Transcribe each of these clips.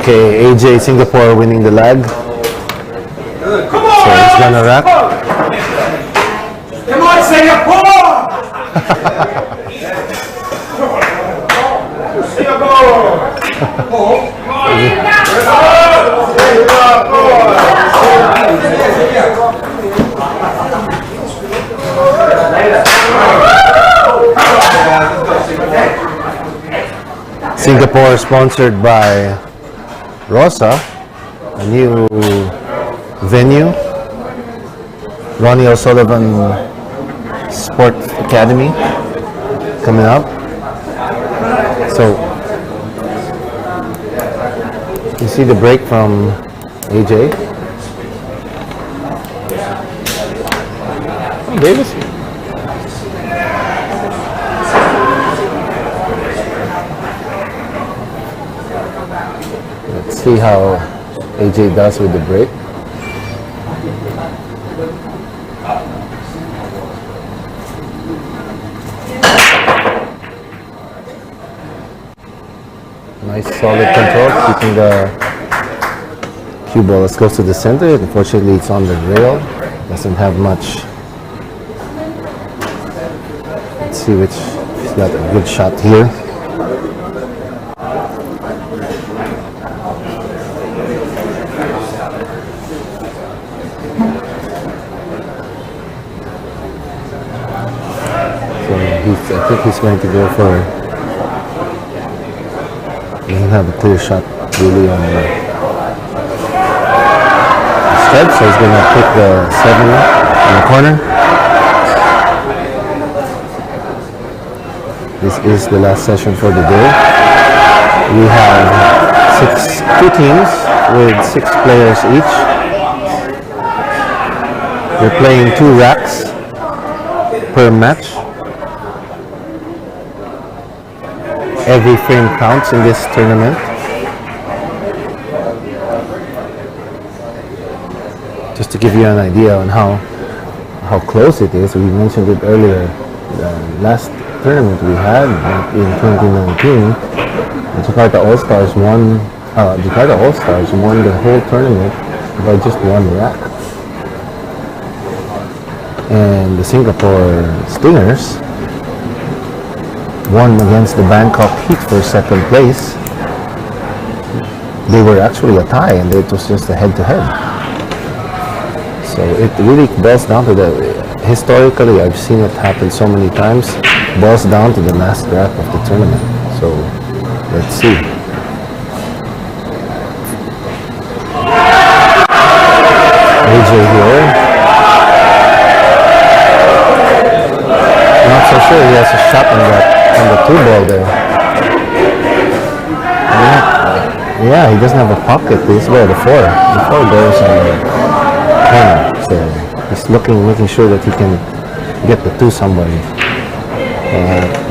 Okay, AJ Singapore winning the lag. So he's gonna rack. Come on, Singapore! Singapore sponsored by Rosa, a new venue, Ronnie O'Sullivan Sport Academy coming up. So you see the break from AJ. Oh, Davis. Let's see how AJ does with the break. Nice solid control, keeping the cue ball as close to the center. Unfortunately, it's on the rail. Doesn't have much. Let's see which. He's got a good shot here. I think he's going to go for. He doesn't have a clear shot really on the step, so he's going to pick the 7 in the corner. This is the last session for the day. We have two teams with 6 players each. We're playing 2 racks per match. Every frame counts in this tournament. Just to give you an idea on how close it is, we mentioned it earlier. The last tournament we had in 2019, the Jakarta All-Stars won. Jakarta All-Stars won the whole tournament by just 1 rack, and the Singapore Stingers won against the Bangkok Heat for 2nd place. They were actually a tie, and it was just a head-to-head. So it really boils down to the. Historically, I've seen it happen so many times. Boils down to the last rack of the tournament. So let's see. AJ here. Not so sure he has a shot on that. On the 2 ball there. Yeah, he doesn't have a pocket. He's about the 4. The 4 goes on the corner. So he's making sure that he can get the 2 somebody.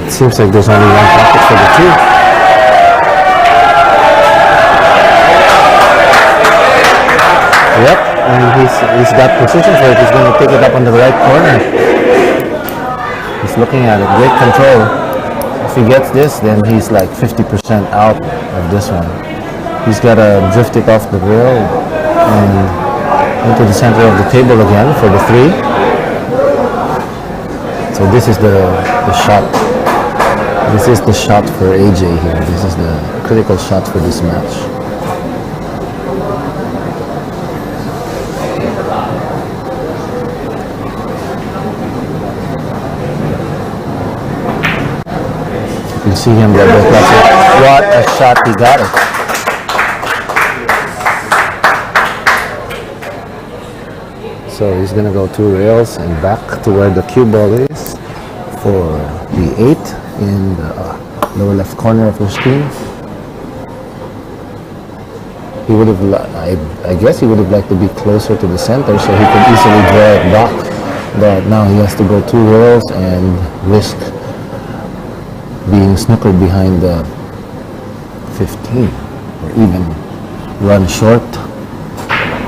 It seems like there's only 1 pocket for the 2. Yep, and he's got position for it. He's going to pick it up on the right corner. He's looking at it. Great control. If he gets this, then he's like 50% out of this one. He's got to drift it off the rail and into the center of the table again for the 3. So this is the shot. This is the shot for AJ here. This is the critical shot for this match. You see him there. What a shot, he got it. So he's gonna go 2 rails and back to where the cue ball is for the 8 in the lower left corner of the screen. He would have, I guess he would have liked to be closer to the center so he could easily draw it back. But now he has to go 2 rails and risk being snookered behind the 15 or even run short.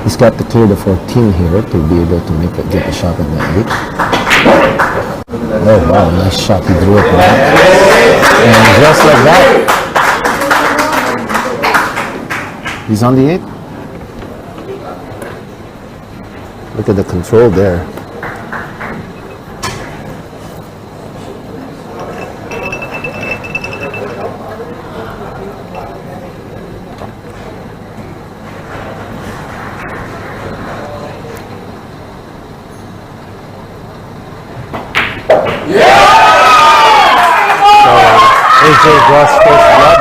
He's got to clear the 14 here to be able to get a shot at that bit. Oh wow, nice shot, he drew it back. And just like that, He's on the 8. Look at the control there. AJ draws first blood.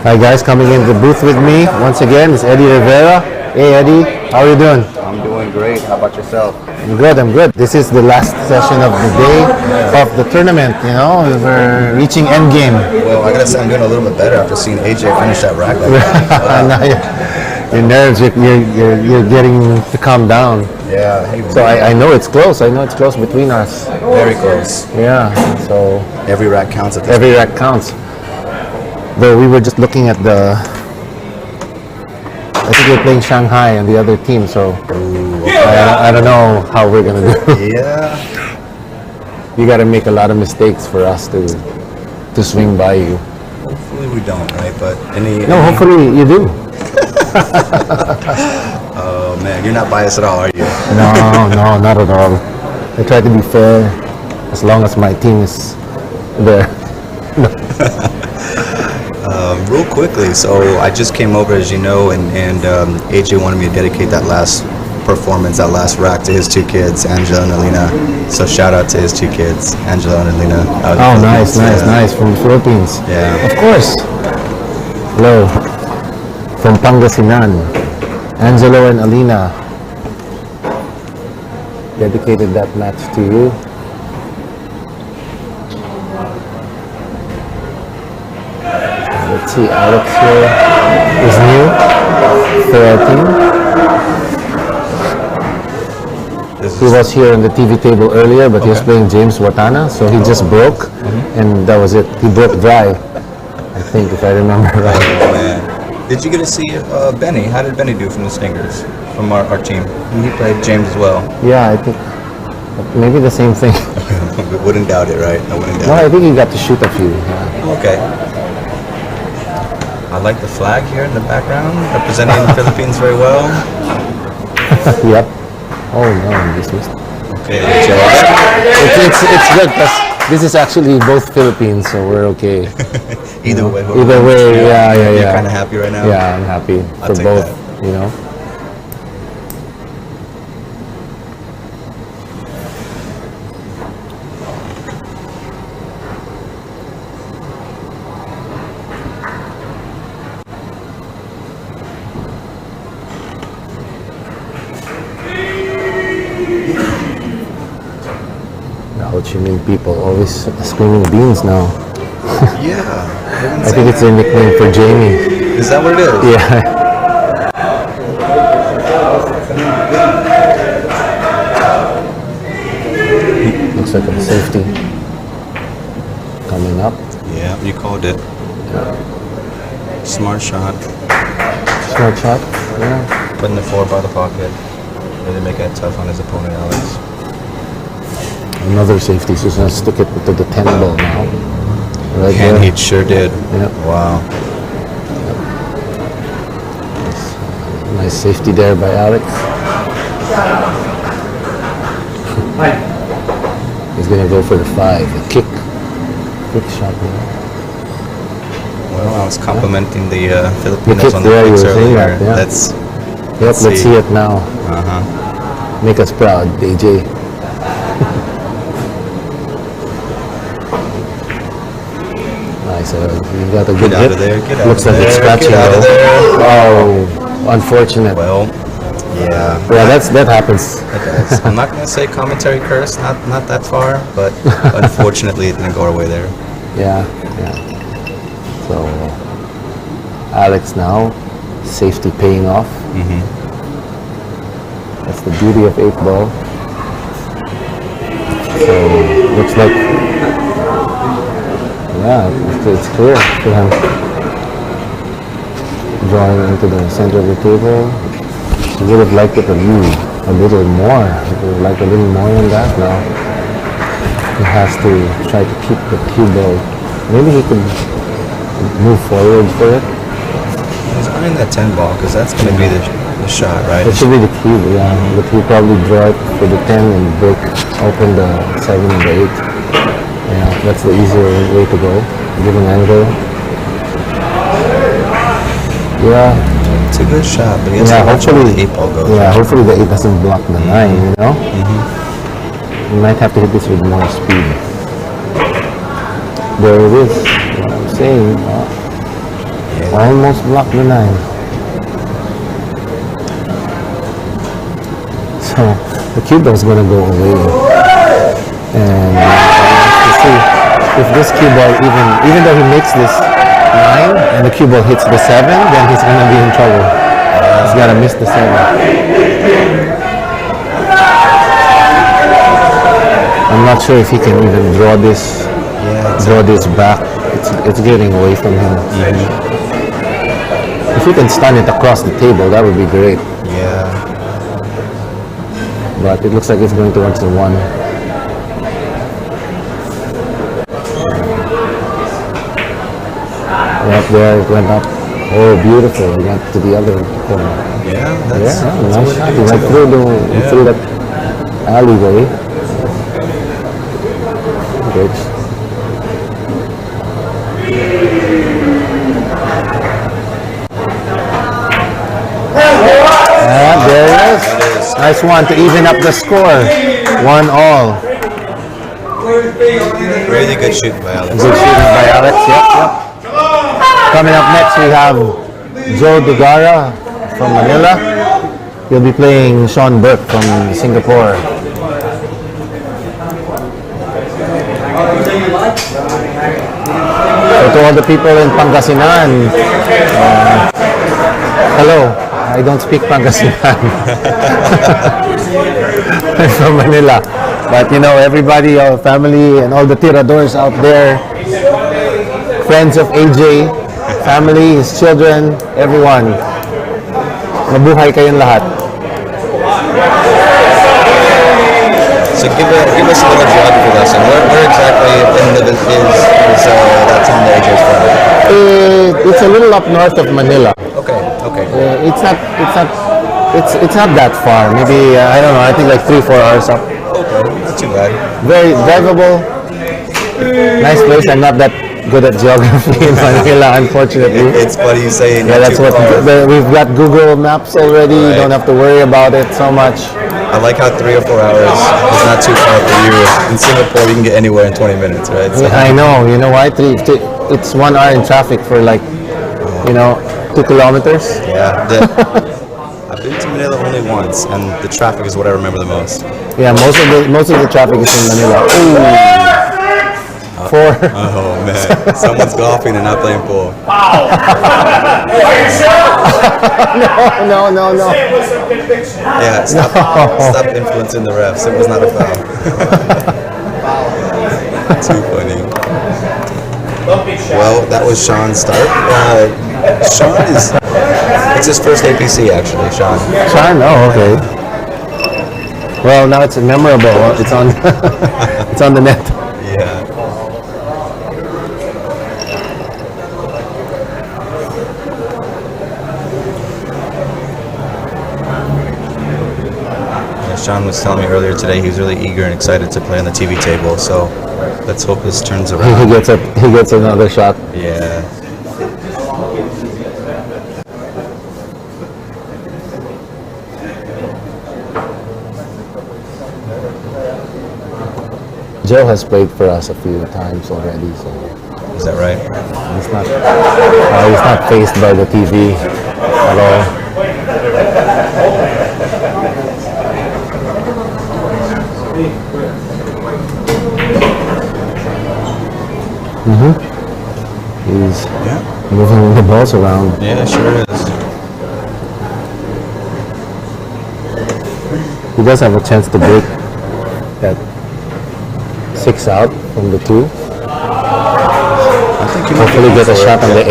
Hi guys, coming in the booth with me once again is Eddie Rivera. Hey Eddie, how are you doing? I'm doing great. How about yourself? I'm good. This is the last session of the day of the tournament, you know, we're reaching end game. Well, I gotta say I'm doing a little bit better after seeing AJ finish that rack like that. Your nerves, you're getting to calm down. Yeah. Hey, So I know it's close. I know it's close between us. very close. Yeah. So Every rack counts at this every rack counts. Though we were just looking at I think we're playing Shanghai and the other team. So I don't know how we're gonna do. Yeah. You got to make a lot of mistakes for us to swing by you. Hopefully we don't, right? But No, hopefully you do. Oh man, you're not biased at all, are you? No, not at all. I try to be fair as long as my team is there. Real quickly, so I just came over, as you know, and AJ wanted me to dedicate that last performance, that last rack, to his two kids, Angela and Alina. So shout out to his two kids, Angela and Alina. Oh, nice, from the Philippines. Yeah. Of course. Hello. From Pangasinan, Angelo and Alina. Dedicated that match to you. Let's see, Alex here is new for our team. He was here on the TV table earlier, but he was playing James Watana, so he just broke, and that was it. He broke dry, I think, if I remember right. Oh man. Did you get to see Benny? How did Benny do from the Stingers, from our team? He played James as well. Yeah, I think maybe the same thing. Wouldn't doubt it, right? I wouldn't No, doubt I think he got to shoot a few. Yeah. it. Okay. I like the flag here in the background, representing the Philippines very well. Yep. Oh no, this was. Okay, It's good because this is actually both Philippines, so we're okay. Either way. Either way, yeah. You're kind of happy right now? Yeah, I'm happy I'll for take both. that. You know. Ho Chi Minh people always screaming beans now. Yeah. I think it's their nickname for Jamie. Is that what it is? Yeah. Looks like a safety coming up. Yeah, you called it. Smart shot. Smart shot. Yeah. Putting the 4 by the pocket. Really make it tough on his opponent, Alex. Another safety, so he's gonna stick it to the 10 ball now. Right And there. he sure did. Yep. Wow. Nice safety there by Alex. He's gonna go for the 5, a kick shot. Well, I was complimenting the The Filipinos kick on there, the you picks were saying earlier. that, yeah. Let's see it now. Make us proud, AJ. Nice. You got a good Get out hit. of there. Get out Looks of like it's there. scratching Get out of though. there. Oh, unfortunate. Well, yeah. Yeah, that happens. Okay. I'm not gonna say commentary curse, not that far, but unfortunately it didn't go our way there. Yeah. So Alex now, safety paying off. That's the beauty of 8 ball. So looks like, yeah, it's clear for him. drawing into the center of the table. He would have liked it a little more. He would have liked a little more than that. Now he has to try to keep the cue ball. Maybe he could move forward for it. He's eyeing that 10 ball because that's going to be the shot, right? That should be the cue, yeah. But he'll probably draw it for the 10 and break open the 7 and the 8. Yeah, that's the easier way to go. Give an angle. Yeah. It's a good shot, but he has to watch where the 8 ball goes. Yeah, hopefully the 8 doesn't block the 9, you know? You might have to hit this with more speed. There it is. What I'm saying. Almost blocked the 9. So the cue ball is going to go away. And let's see if this cue ball, even though he makes this 9 and the cue ball hits the 7, then he's going to be in trouble. He's got to miss the 7. I'm not sure if he can even draw this back. It's getting away from him. If he can stun it across the table, that would be great. Yeah. But it looks like it's going towards the 1. Right there, it went up. Oh, beautiful. It went to the other corner. Yeah, that's nice shot. He went through that alleyway. Great. There it is. Nice one to even up the score. 1-1. Really good shooting by Alex. Good shooting by Alex. Yep. Coming up next, we have Joe Degara from Manila. He'll be playing Sean Burke from Singapore. So to all the people in Pangasinan, hello. I don't speak Pangasinan. I'm from Manila. But you know, everybody, our family, and all the tiradors out there, friends of AJ, family, his children, everyone. Mabuhay kayong lahat. So give us a little geography lesson. Where exactly in the is that town that AJ's from? It's a little up north of Manila. Okay. It's not that far. Maybe I don't know. I think like 3-4 hours up. Okay, not too bad. Very drivable. Nice place. I'm not that good at geography in Manila, unfortunately. It's funny you say. Yeah, that's what we've got. Google Maps already. Right. You don't have to worry about it so much. I like how 3 or 4 hours is not too far for you. In Singapore, you can get anywhere in 20 minutes, right? So. I know. You know why? It's 1 hour in traffic for like, 2 kilometers. Yeah. I've been to Manila only once, and the traffic is what I remember the most. Yeah, most of the traffic is in Manila. Ooh. 4. Oh man, someone's golfing and not playing pool. No. Yeah, stop influencing the refs. It was not a foul. Too funny. Well, that was Sean's start. Sean it's his first APC actually, Sean. Sean? Oh, okay. Well, now it's memorable. It's on it's on the net. Yeah. Sean was telling me earlier today he was really eager and excited to play on the TV table, so let's hope this turns around. He gets another shot. Yeah. Joe has played for us a few times already, so Is that right? he's not faced by the TV at all. He's moving the balls around. Yeah, sure is. He does have a chance to break that 6 out from the 2. I think you might Hopefully get a shot on the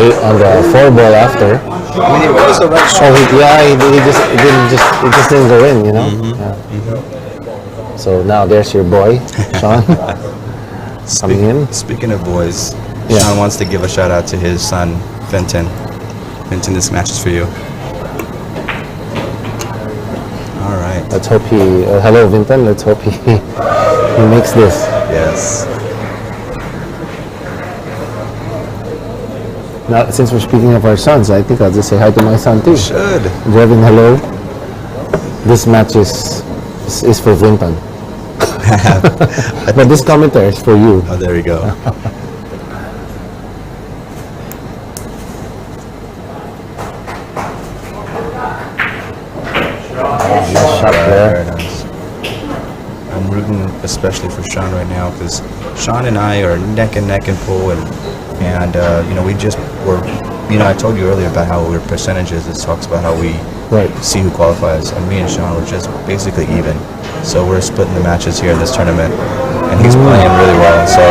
4 ball after. I mean, it was the right shot. Oh, he just didn't go in, you know. Yeah. So now there's your boy, Sean, coming in. Speaking of boys, Yeah. Sean wants to give a shout out to his son, Fenton. Fenton, this match is for you. All right. Let's hope he. Hello, Vinton. Let's hope he makes this. Yes. Now, since we're speaking of our sons, I think I'll just say hi to my son too. Should. Devin, hello. This match is for Vinton. But this commentary is for you. Oh, there you go. Nice shot there. Very nice. I'm rooting especially for Sean right now because Sean and I are neck and pool, and you know, we just were. You know, I told you earlier about how we're percentages. It talks about how we Right. see who qualifies, and me and Sean were just basically even. So we're splitting the matches here in this tournament, and he's playing really well. So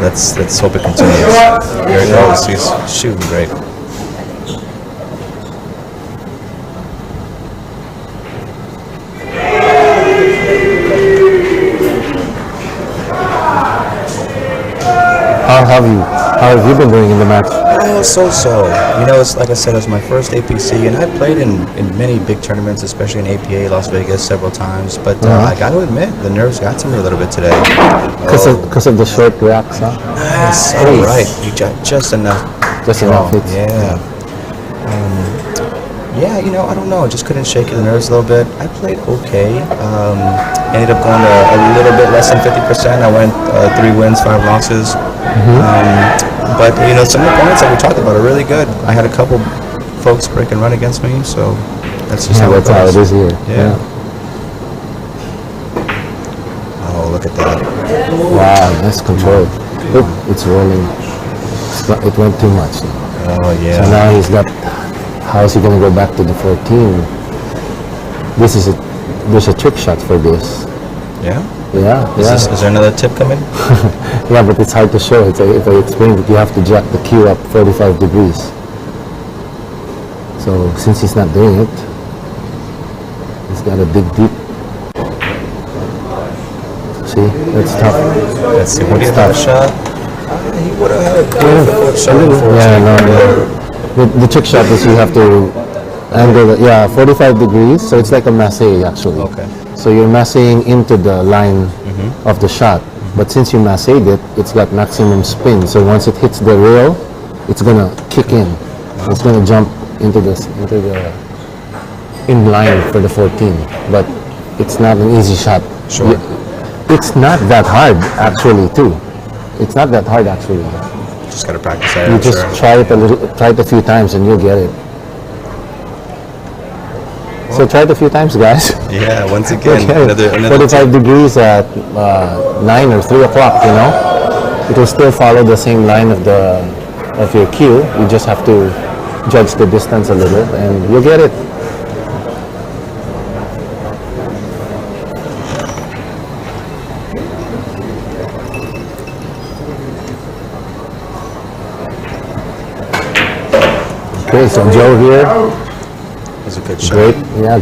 let's hope it continues. Here he goes. He's shooting great. How have you been doing in the match? Oh, so. You know, it's like I said, it was my first APC, and I played in many big tournaments, especially in APA, Las Vegas, several times. But I got to admit, the nerves got to me a little bit today. Because of the short racks, huh? Yes, all right. You got just enough. Just enough hits. Yeah. Yeah, you know, I don't know. I just couldn't shake the nerves a little bit. I played okay. Ended up going to a little bit less than 50%. I went 3 wins, 5 losses. But, you know, some of the opponents that we talked about are really good. I had a couple folks break and run against me, so that's just how it That's how it goes. is here. Yeah. Oh, look at that. Wow, nice control. Oop, it's rolling. It went too much. Oh, yeah. So now he's got. How is he going to go back to the 14? There's a trick shot for this. Yeah? Yeah, Is there another tip coming? yeah, but it's hard to show. If I explain it, you have to jack the cue up 45 degrees. So since he's not doing it, he's got to dig deep. See, that's tough. Let's see. Would he have had a shot? He would have had a good shot. Yeah, no. The trick shot is you have to angle it, 45 degrees, so it's like a masse actually. Okay. So you're massing into the line of the shot, but since you massed it, it's got maximum spin. So once it hits the rail, it's gonna kick in. It's gonna jump into the in line for the 14. But it's not an easy shot. Sure. It's not that hard actually too. It's not that hard actually. Just gotta practice that. You I'm just sure. try it a few times and you'll get it. So try it a few times, guys. Yeah. Once again, Okay. another 45 degrees at 9 or 3 o'clock, you know? It will still follow the same line of your cue. You just have to judge the distance a little and you'll get it. Okay, so Joe here. was a good shot.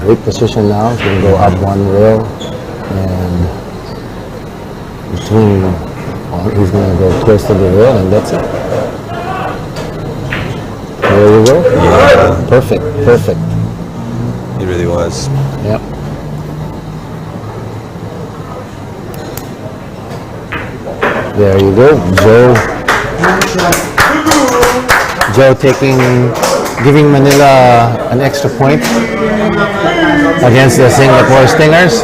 Great position now. He's going to go up one rail and between, he's going to go close to the rail and that's it. There you go. Yeah. Perfect. It really was. Yep. There you go. Joe giving Manila an extra point against the Singapore Stingers.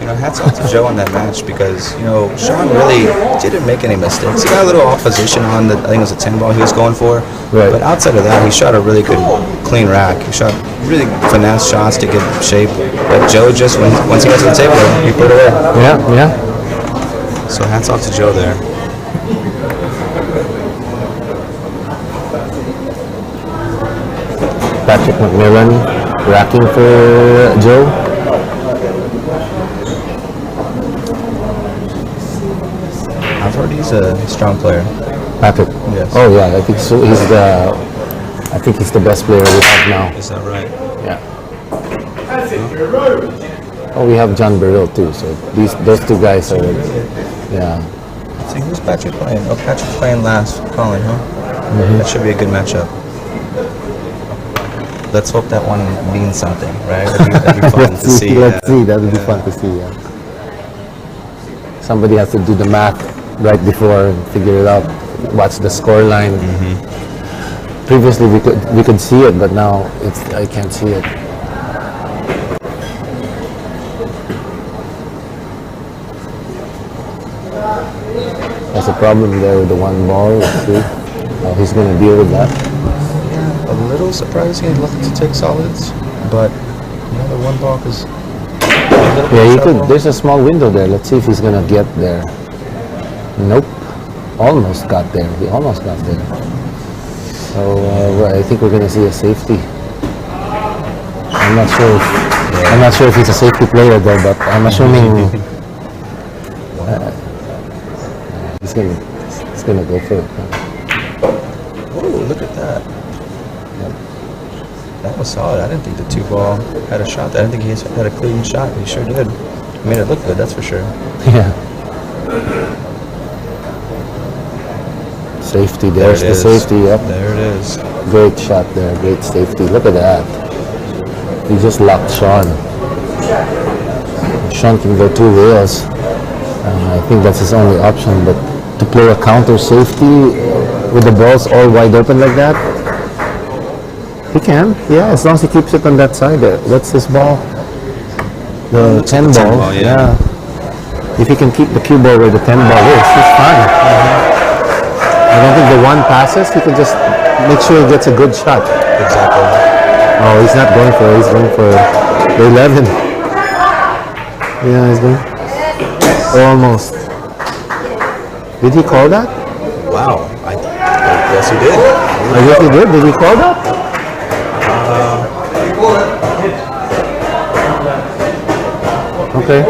You know, hats off to Joe on that match because, you know, Sean really didn't make any mistakes. He got a little off position on I think it was a 10 ball he was going for. Right. But outside of that, he shot a really good, clean rack. He shot really finesse shots to get shape. But Joe just, once he got to the table, he put it away. Yeah. So hats off to Joe there. Patrick McMillan racking for Joe. I've heard he's a strong player. Patrick. Yes. Oh yeah, I think so. I think he's the best player we have now. Is that right? Yeah. Oh, we have John Burrell too. So those two guys are. Yeah. See, who's Patrick playing? Oh, Patrick's playing last. Colin, huh? That should be a good matchup. Let's hope that one means something, right? That'd be fun to see. Let's see. That would be fun to see. Yeah. Somebody has to do the math right before and figure it out. Watch the score line. Previously we could see it, but now I can't see it. There's a problem there with the one ball. Let's see how he's going to deal with that. Yeah, a little surprising. Looking to take solids, but the one ball is. Yeah, he could. There's a small window there. Let's see if he's going to get there. Nope. Almost got there. He almost got there. So I think we're going to see a safety. I'm not sure. I'm not sure if he's a safety player though, but I'm assuming he's gonna go for it. Oh, look at that! That was solid. I didn't think the 2-ball had a shot. I didn't think he had a clean shot. He sure did. Made it look good. That's for sure. Yeah. Safety. There's the safety. Yep. There it is. Great shot there. Great safety. Look at that. He just locked Sean. Sean can go 2 rails. I think that's his only option. But to play a counter safety with the balls all wide open like that, he can. Yeah, as long as he keeps it on that side. What's this ball? The 10 ball. Yeah. If he can keep the cue ball where the 10 ball is, he's fine. I don't think the one passes. He can just make sure he gets a good shot. Exactly. Oh, he's not going for it. He's going for the 11. Yeah, he's going. Almost. Did he call that? Wow. I guess he did. I guess he did. Did he call that? Okay.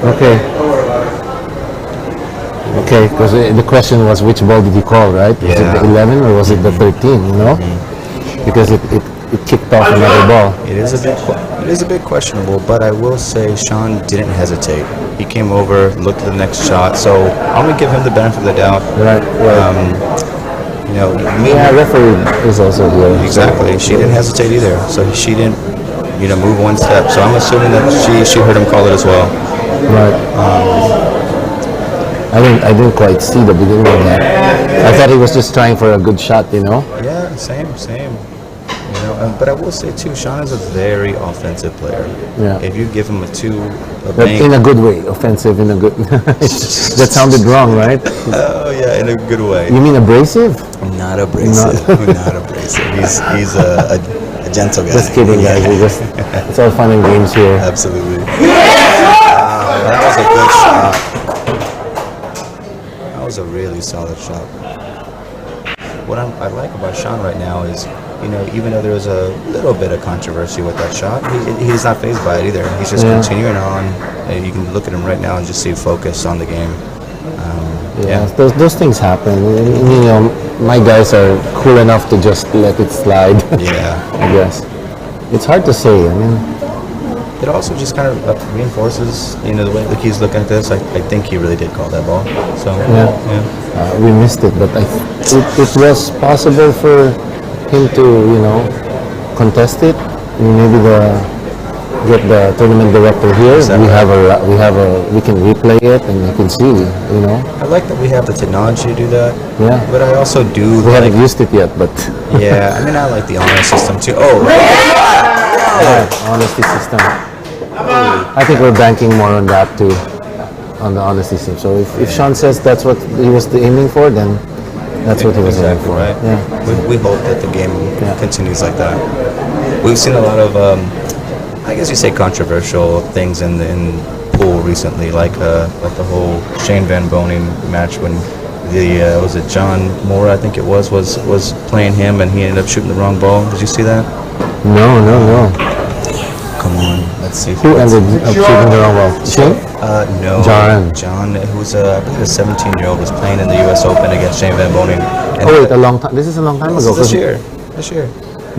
Okay. Okay, because the question was which ball did he call, right? Was it the 11 or was it the 13, you know? Because it kicked off another ball. It is a bit questionable, but I will say Sean didn't hesitate. He came over, looked at the next shot, so I'm gonna give him the benefit of the doubt. Right. Yeah, referee is also here. Exactly. She didn't hesitate either, so she didn't, move one step. So I'm assuming that she heard him call it as well. Right. I didn't quite see the beginning of that. I thought he was just trying for a good shot, Yeah, same. But I will say too, Sean is a very offensive player. Yeah. If you give him a But in a good way, offensive in a good. That sounded wrong, right? Oh yeah, in a good way. You mean abrasive? Not abrasive. Not abrasive. He's a gentle guy. Just kidding, guys. It's all fun and games here. Absolutely. That was a good shot. That was a really solid shot. What I like about Sean right now is, even though there was a little bit of controversy with that shot, he's not fazed by it either. He's just continuing on. And you can look at him right now and just see focus on the game. Those things happen. My guys are cool enough to just let it slide. Yeah. I guess. It's hard to say. It also just kind of reinforces, the way that he's looking at this. I think he really did call that ball. So we missed it, but it was possible for him to, contest it. Maybe get the tournament director here. We can replay it and you can see, I like that we have the technology to do that. Yeah. But I also do. We haven't used it yet, but. Yeah, I like the honor system too. Honesty system. I think we're banking more on that too, on the honesty system. So if Sean says that's what he was aiming for, then that's what he was aiming for. Right. Yeah. We hope that the game continues like that. We've seen a lot of, I guess you say, controversial things in pool recently, like the whole Shane Van Boning match when was it John Moore, I think it was playing him and he ended up shooting the wrong ball. Did you see that? No. come on. Let's see. Who ended up shooting the wrong ball? Shane? No. John. John, who's I believe a 17-year-old, was playing in the U.S. Open against Shane Van Boening. And Oh wait, a long time. This is a long time this ago. is this year. This year.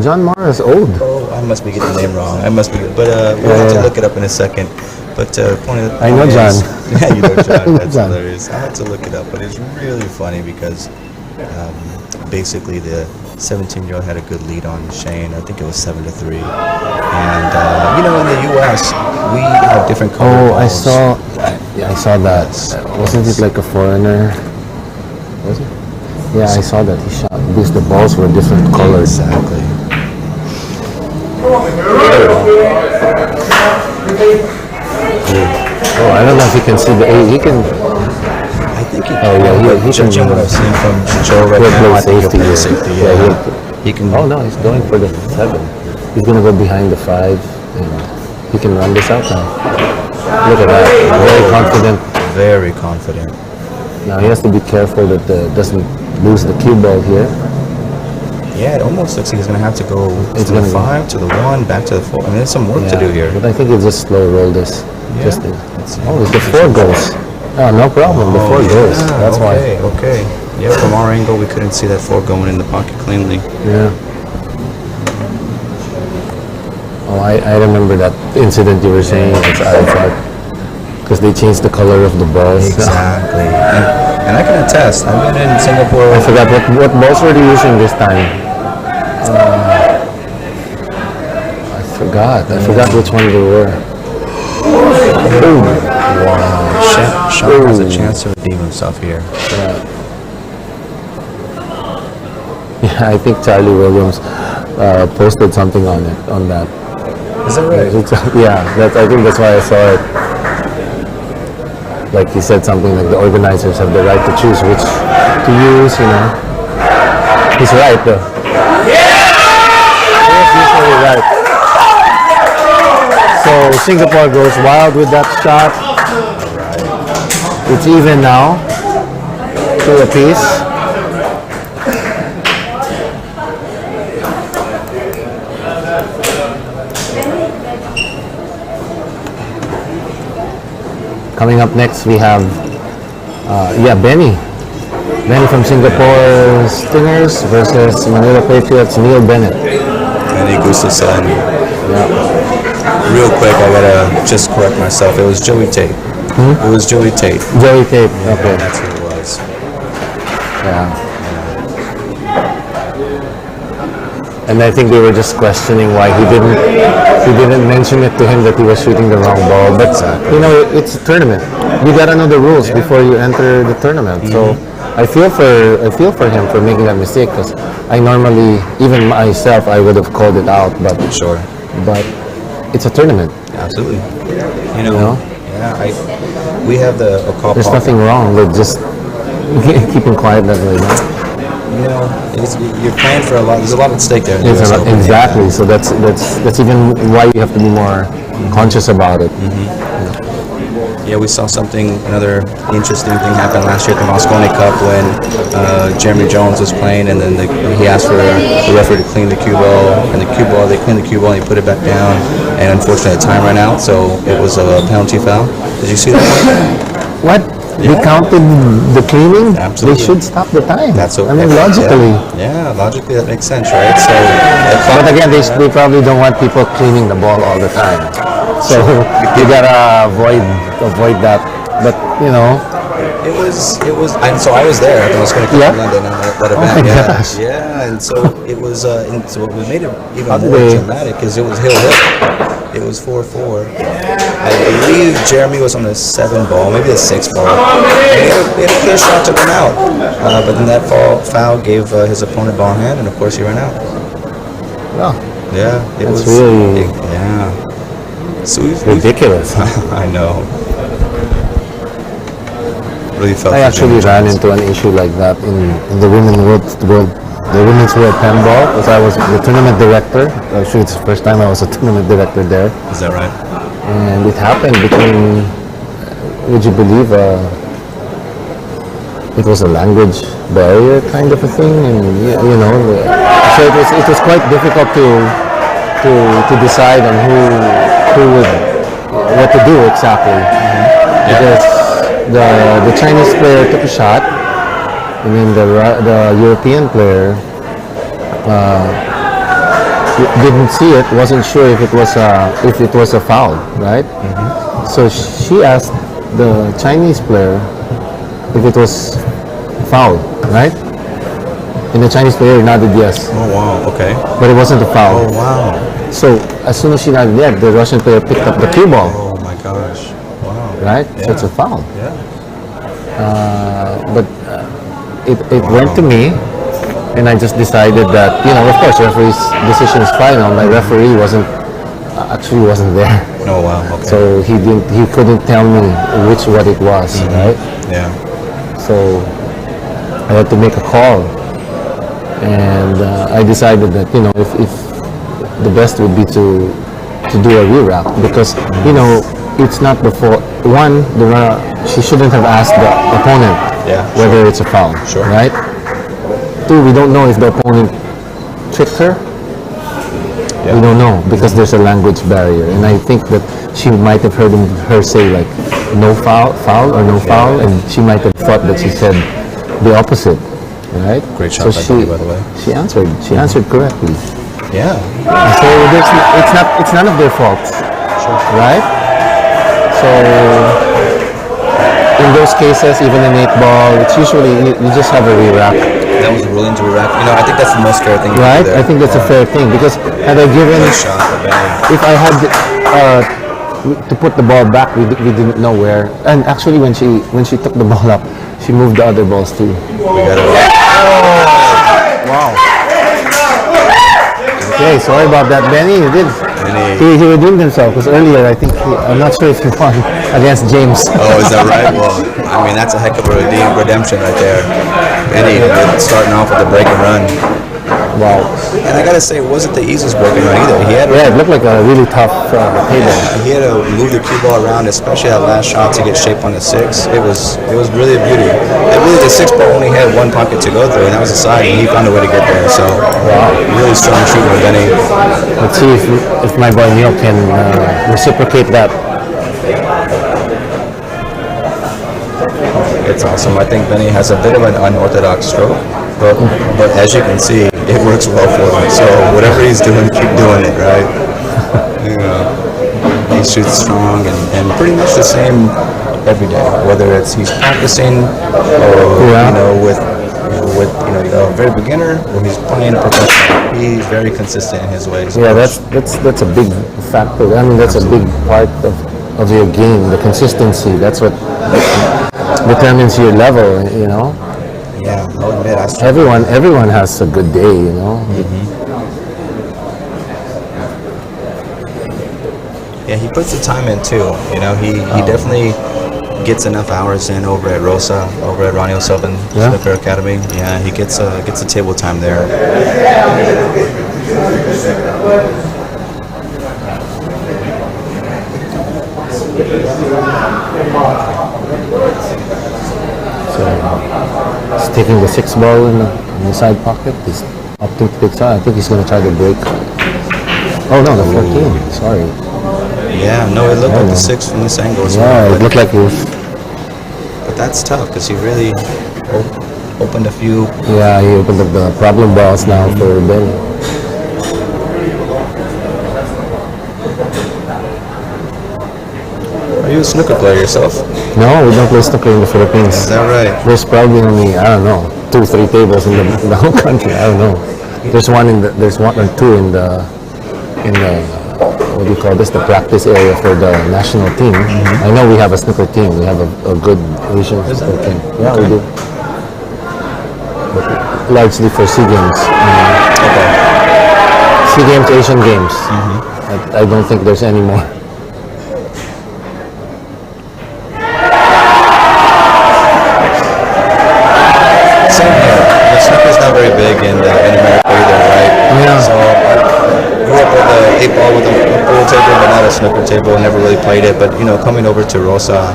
John Morris old. Oh, I must be getting the name wrong. I must be. But we'll have to look it up in a second. But I know John. Yeah, you know John. That's John. hilarious. I have to look it up, but it's really funny because basically the 17-year-old had a good lead on Shane. I think it was 7-3. And in the U.S. we have different color balls. I saw that. Wasn't it like a foreigner? Was it? Yeah, I saw that he shot because the balls were different colors. Exactly. Oh, I don't know if he can see the. He can. I think he. Oh yeah, he can. Judging what I've seen from Joe right now, I think he'll play safety. Yeah, he can. Oh no, he's going for the 7. He's gonna go behind the 5, and he can run this out now. Look at that, very confident. Very confident. Now he has to be careful that doesn't lose the cue ball here. Yeah, it almost looks like he's gonna have to go to the 5, to the 1, back to the 4. I mean, there's some work to do here. But I think he'll just slow roll this. Yeah. Just it's the 4 goes. Oh, no problem. The 4 goes. That's why. Okay. Yeah, from our angle, we couldn't see that 4 going in the pocket cleanly. Yeah. Oh, I remember that incident you were saying. It's because they changed the color of the balls. Exactly. And I can attest. I've been in Singapore. I forgot what balls were they using this time. I forgot which one they were. Ooh. Wow. Sean has a chance to redeem himself here. Yeah, I think Charlie Williams posted something on that. Is that right? I think that's why I saw it. Like he said something like the organizers have the right to choose which to use, He's right though. He's usually right. So Singapore goes wild with that shot. It's even now. 2 apiece. Coming up next, we have, Benny. Benny from Singapore Stingers versus Manila Patriots, Neil Bennett. Benny Gustafson. Yeah. Real quick, I gotta just correct myself. It was Joey Tate. It was Joey Tate. Joey Tate, Yeah, okay. that's who it was. Yeah. And I think they were just questioning why he didn't mention it to him that he was shooting the wrong ball. But it's a tournament. You gotta know the rules before you enter the tournament. So I feel for him for making that mistake because I normally, even myself, I would have called it out. But Sure. But it's a tournament. Absolutely. know? Yeah, we have the call. There's nothing wrong with just keeping quiet that way. You're playing for a lot. There's a lot at stake there. Exactly. So that's even why you have to be more conscious about it. Yeah, we saw another interesting thing happen last year at the Moscone Cup when Jeremy Jones was playing, and then he asked for the referee to clean the cue ball, and they cleaned the cue ball, and he put it back down, and unfortunately the time ran out, so it was a penalty foul. Did you see that? What? They counted the cleaning? Absolutely. They should stop the time. That's what, I mean, logically. Yeah, logically that makes sense, right? So, but again, they probably don't want people cleaning the ball all the time. So you gotta avoid that. But it was, and so I was there. I was going to come to London on that event. Gosh. Yeah, and so it was. And so what made it even more dramatic is it was hill. It was 4-4. I believe Jeremy was on the 7 ball, maybe the 6 ball. And he had a clear shot to run out, but then that foul gave his opponent ball hand, and of course he ran out. Well, yeah, it was really So ridiculous. I know. Really felt. I actually ran into an issue like that in the women's world pen ball because I was the tournament director. Actually, it's the first time I was a tournament director there. Is that right? And it happened between, would you believe, it was a language barrier kind of a thing, and so it was quite difficult to decide on what to do exactly. Because the Chinese player took a shot, and then the European player didn't see it, wasn't sure if it was a foul, right? So she asked the Chinese player if it was foul, right? And the Chinese player nodded yes, Oh wow. Okay. but it wasn't a foul. Oh wow. So as soon as she nodded yes, the Russian player picked up the cue ball, Oh my gosh. Wow. right? So it's a foul. Yeah. But it went to me, and I just decided that, of course, referee's decision is final. My referee wasn't there, Oh wow. Okay. so he couldn't tell me what it was, right? Yeah. So I had to make a call, and I decided that if the best would be to do a re-rack, because it's not the fault. One, she shouldn't have asked the opponent whether it's a foul, Sure. right? Two, we don't know if the opponent tricked her. We don't know, because there's a language barrier, and I think that she might have heard her say like no foul or no foul, and she might have thought that she said the opposite, right? Great shot by Benny, by the way. She answered correctly. Yeah. So it's none of their fault, right? So in those cases, even in 8-ball, it's usually you just have a re-rack. That was a ruling to rack. I think that's the most fair thing. Right, There. I think that's a fair thing, because had I given, Nice shot by Benny. if I had to put the ball back, we didn't know where. And actually, when she took the ball up, she moved the other balls too. We got it. Wow. Okay, sorry about that, Benny. He redeemed himself, because earlier I think I'm not sure if he won against James. Oh, is that right? Well, I mean, that's a heck of a redemption right there. Benny starting off with a break and run. Wow. And I gotta say, it wasn't the easiest break and run either. Yeah, it looked like a really tough table. He had to move the cue ball around, especially that last shot to get shape on the 6. It was really a beauty. And really, the 6 ball only had one pocket to go through, and that was the side, and he found a way to get there. So, Wow. really strong shooting with Benny. Let's see if my boy Neil can reciprocate that. It's awesome. I think Benny has a bit of an unorthodox stroke, but as you can see, it works well for him. So whatever he's doing, keep doing it, right? He shoots strong and pretty much the same every day. Whether it's he's practicing or with a very beginner or he's playing professional, he's very consistent in his ways. Yeah, that's a big factor. I mean, that's a big part of your game, the consistency. That's what determines your level, Yeah, I'll admit, I struggle. Everyone has a good day, Yeah, he puts the time in too. He definitely gets enough hours in over at Rosa, over at Ronnie O'Sullivan Snooker Academy. Yeah, he gets a table time there. So he's taking the 6 ball in the side pocket. He's opting to take side. I think he's going to try to break. Oh no, the 14. Sorry. Yeah, no, it looked like the 6 from this angle as well. Yeah, it looked like he was. But that's tough because he really opened a few. Yeah, he opened up the problem balls now for Benny. Are you a snooker player yourself? No, we don't play snooker in the Philippines. Is that right? There's probably only, I don't know, 2-3 tables in the whole country. I don't know. There's one or two in the what do you call this? The practice area for the national team. I know we have a snooker team. We have a good Asian snooker team. Yeah, we do. But largely for SEA Games. SEA Games, Asian Games. I don't think there's any more. Same here. The snooker's not very big in America either, right? Yeah. So I grew up with an 8-ball with a pool table, but not a snooker table. Never really played it. But coming over to Rosa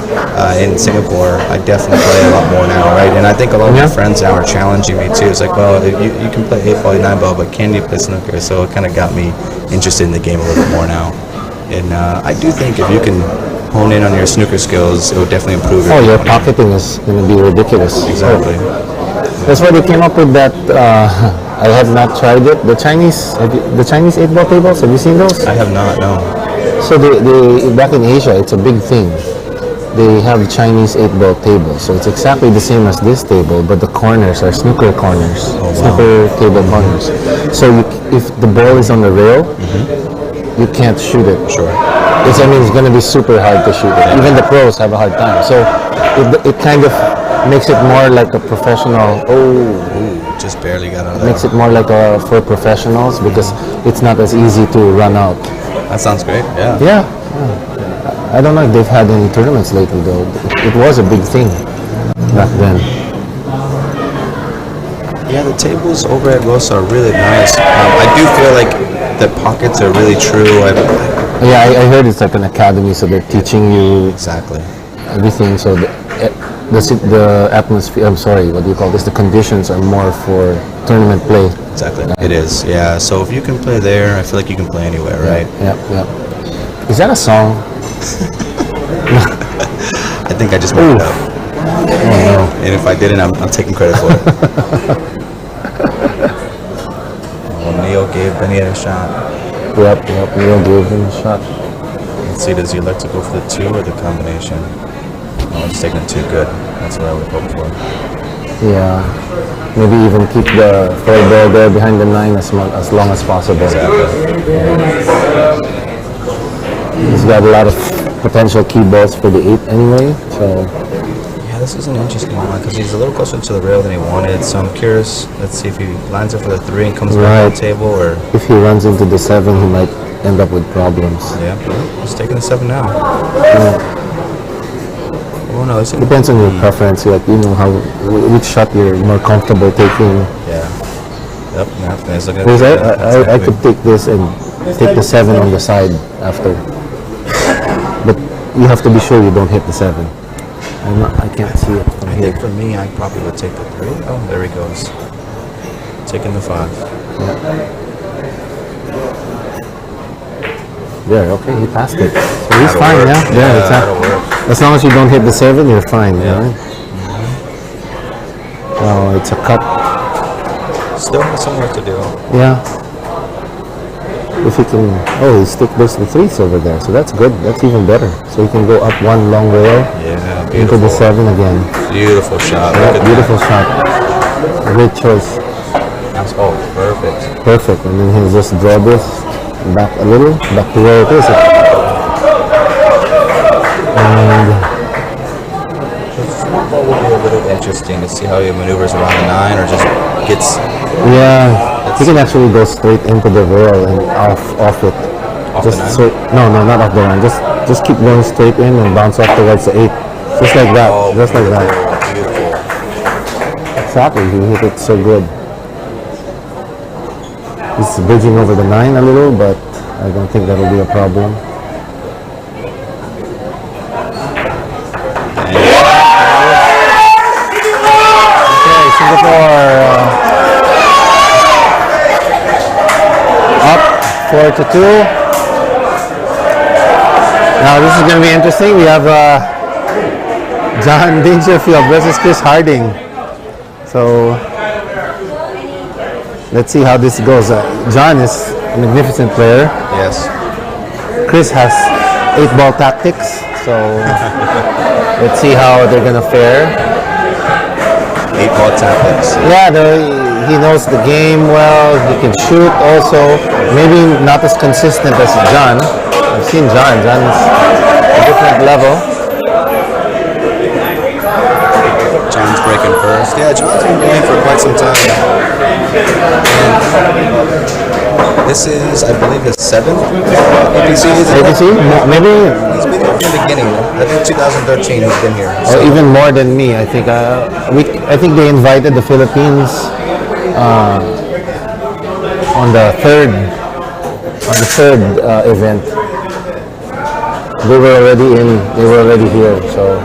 in Singapore, I definitely play a lot more now, right? And I think a lot of my friends now are challenging me too. It's like, well, you can play 8-ball, 9-ball, but can you play snooker? So it kind of got me interested in the game a little bit more now. And I do think if you can hone in on your snooker skills, it will definitely improve your Oh, your game. pocketing is going to be ridiculous. Exactly. That's why they came up with that. I have not tried it. The Chinese, the Chinese 8-ball tables. Have you seen those? I have not, no. So they back in Asia, it's a big thing. They have Chinese 8-ball tables. So it's exactly the same as this table, but the corners are snooker corners, snooker table corners. So if the ball is on the rail, you can't shoot it. Sure. I mean, it's going to be super hard to shoot it. Even the pros have a hard time. So it kind of makes it more like a professional. Just barely got out of there. Makes it more like for professionals because it's not as easy to run out. That sounds great, yeah. Yeah. I don't know if they've had any tournaments lately though. It was a big thing back then. Yeah, the tables over at Rosa are really nice. I do feel like the pockets are really true. Yeah, I heard it's like an academy, so they're teaching you Exactly. everything. So the atmosphere, I'm sorry, what do you call this? The conditions are more for tournament play. Exactly. It is, yeah. So if you can play there, I feel like you can play anywhere, right? Yeah. Is that a song? I think I just made it up. Oh no. And if I didn't, I'm taking credit for it. Neil gave Benny a shot. Yep. Neil gave him a shot. Let's see, does he elect to go for the 2 or the combination? Oh, he's taking 2 good. That's what I would hope for. Yeah. Maybe even keep the 4 ball there behind the 9 as long as possible. Exactly. He's got a lot of potential key balls for the 8 anyway, so Yeah, this is an interesting one because he's a little closer to the rail than he wanted. So I'm curious. Let's see if he lines up for the 3 and comes back on the table, or if he runs into the 7, he might end up with problems. yeah, he's taking the 7 now. Oh no, it's Depends on your preference, like you know which shot you're more comfortable taking. Yeah. Yep. He's looking at Because I exactly. could take this and take the 7 on the side after, but you have to be sure you don't hit the 7. I can't see it from I here. think for me, I probably would take the 3. Oh, there he goes. Taking the 5. There, okay, he passed it. So he's That'll fine, work. yeah. Yeah, It's that'll work. as long as you don't hit the 7, you're fine. Yeah. Right? Oh, it's a cup. Still has some work to do. Yeah. If he can, there's the 3s over there, so that's good. That's even better. So he can go up one long rail Yeah, into beautiful. the 7 again. Beautiful shot. Look Yeah, at beautiful shot. Great choice. that. Oh, perfect. Perfect. And then he'll just draw this back a little, back to where it is. And That would be a little interesting to see how he maneuvers around the 9 or just gets yeah, he can actually go straight into the rail and off it. Off just the 9? so no, not off the 9. Just keep going straight in and bounce off towards the 8. Just like that. Oh, just like that. beautiful. Exactly. He hit it so good. He's bridging over the 9 a little, but I don't think that'll be a problem. Okay, Singapore up 4-2. Now this is going to be interesting. We have John Dangerfield versus Chris Harding. So let's see how this goes. John is a magnificent player. Yes. Chris has 8-ball tactics. So let's see how they're gonna fare. 8-ball tactics. Yeah, he knows the game well. He can shoot also. Maybe not as consistent as John. I've seen John. John's a different level. John's breaking first. Yeah, John's been playing for quite some time. And this is, I believe, the 7th APC. APC? Maybe, He's been here from the beginning. I think 2013 he's been here. or even more than me. I think. I think they invited the Philippines on the third event. They were already in. They were already here. So.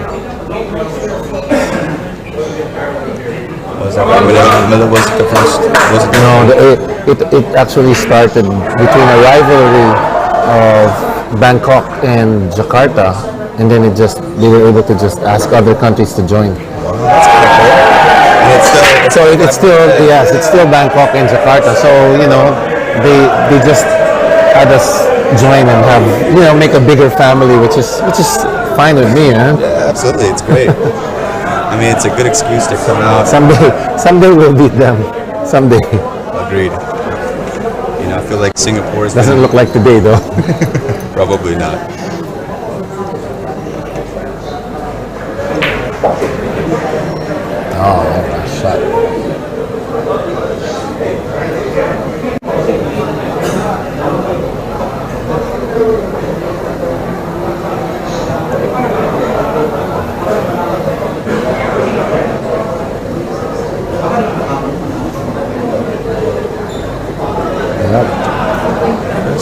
Was that Manila was the first? Was it No, it actually started between a rivalry of Bangkok and Jakarta, and then they were able to just ask other countries to join. And it's still, So it's still yes, it's still Bangkok and Jakarta. So they just had us join and have make a bigger family, which is fine with me, man. yeah, absolutely, it's great. I mean, it's a good excuse to come out. Someday we'll beat them. Someday. Agreed. You know, I feel like Singapore is Doesn't look like today though. probably not. Oh, yeah, shot.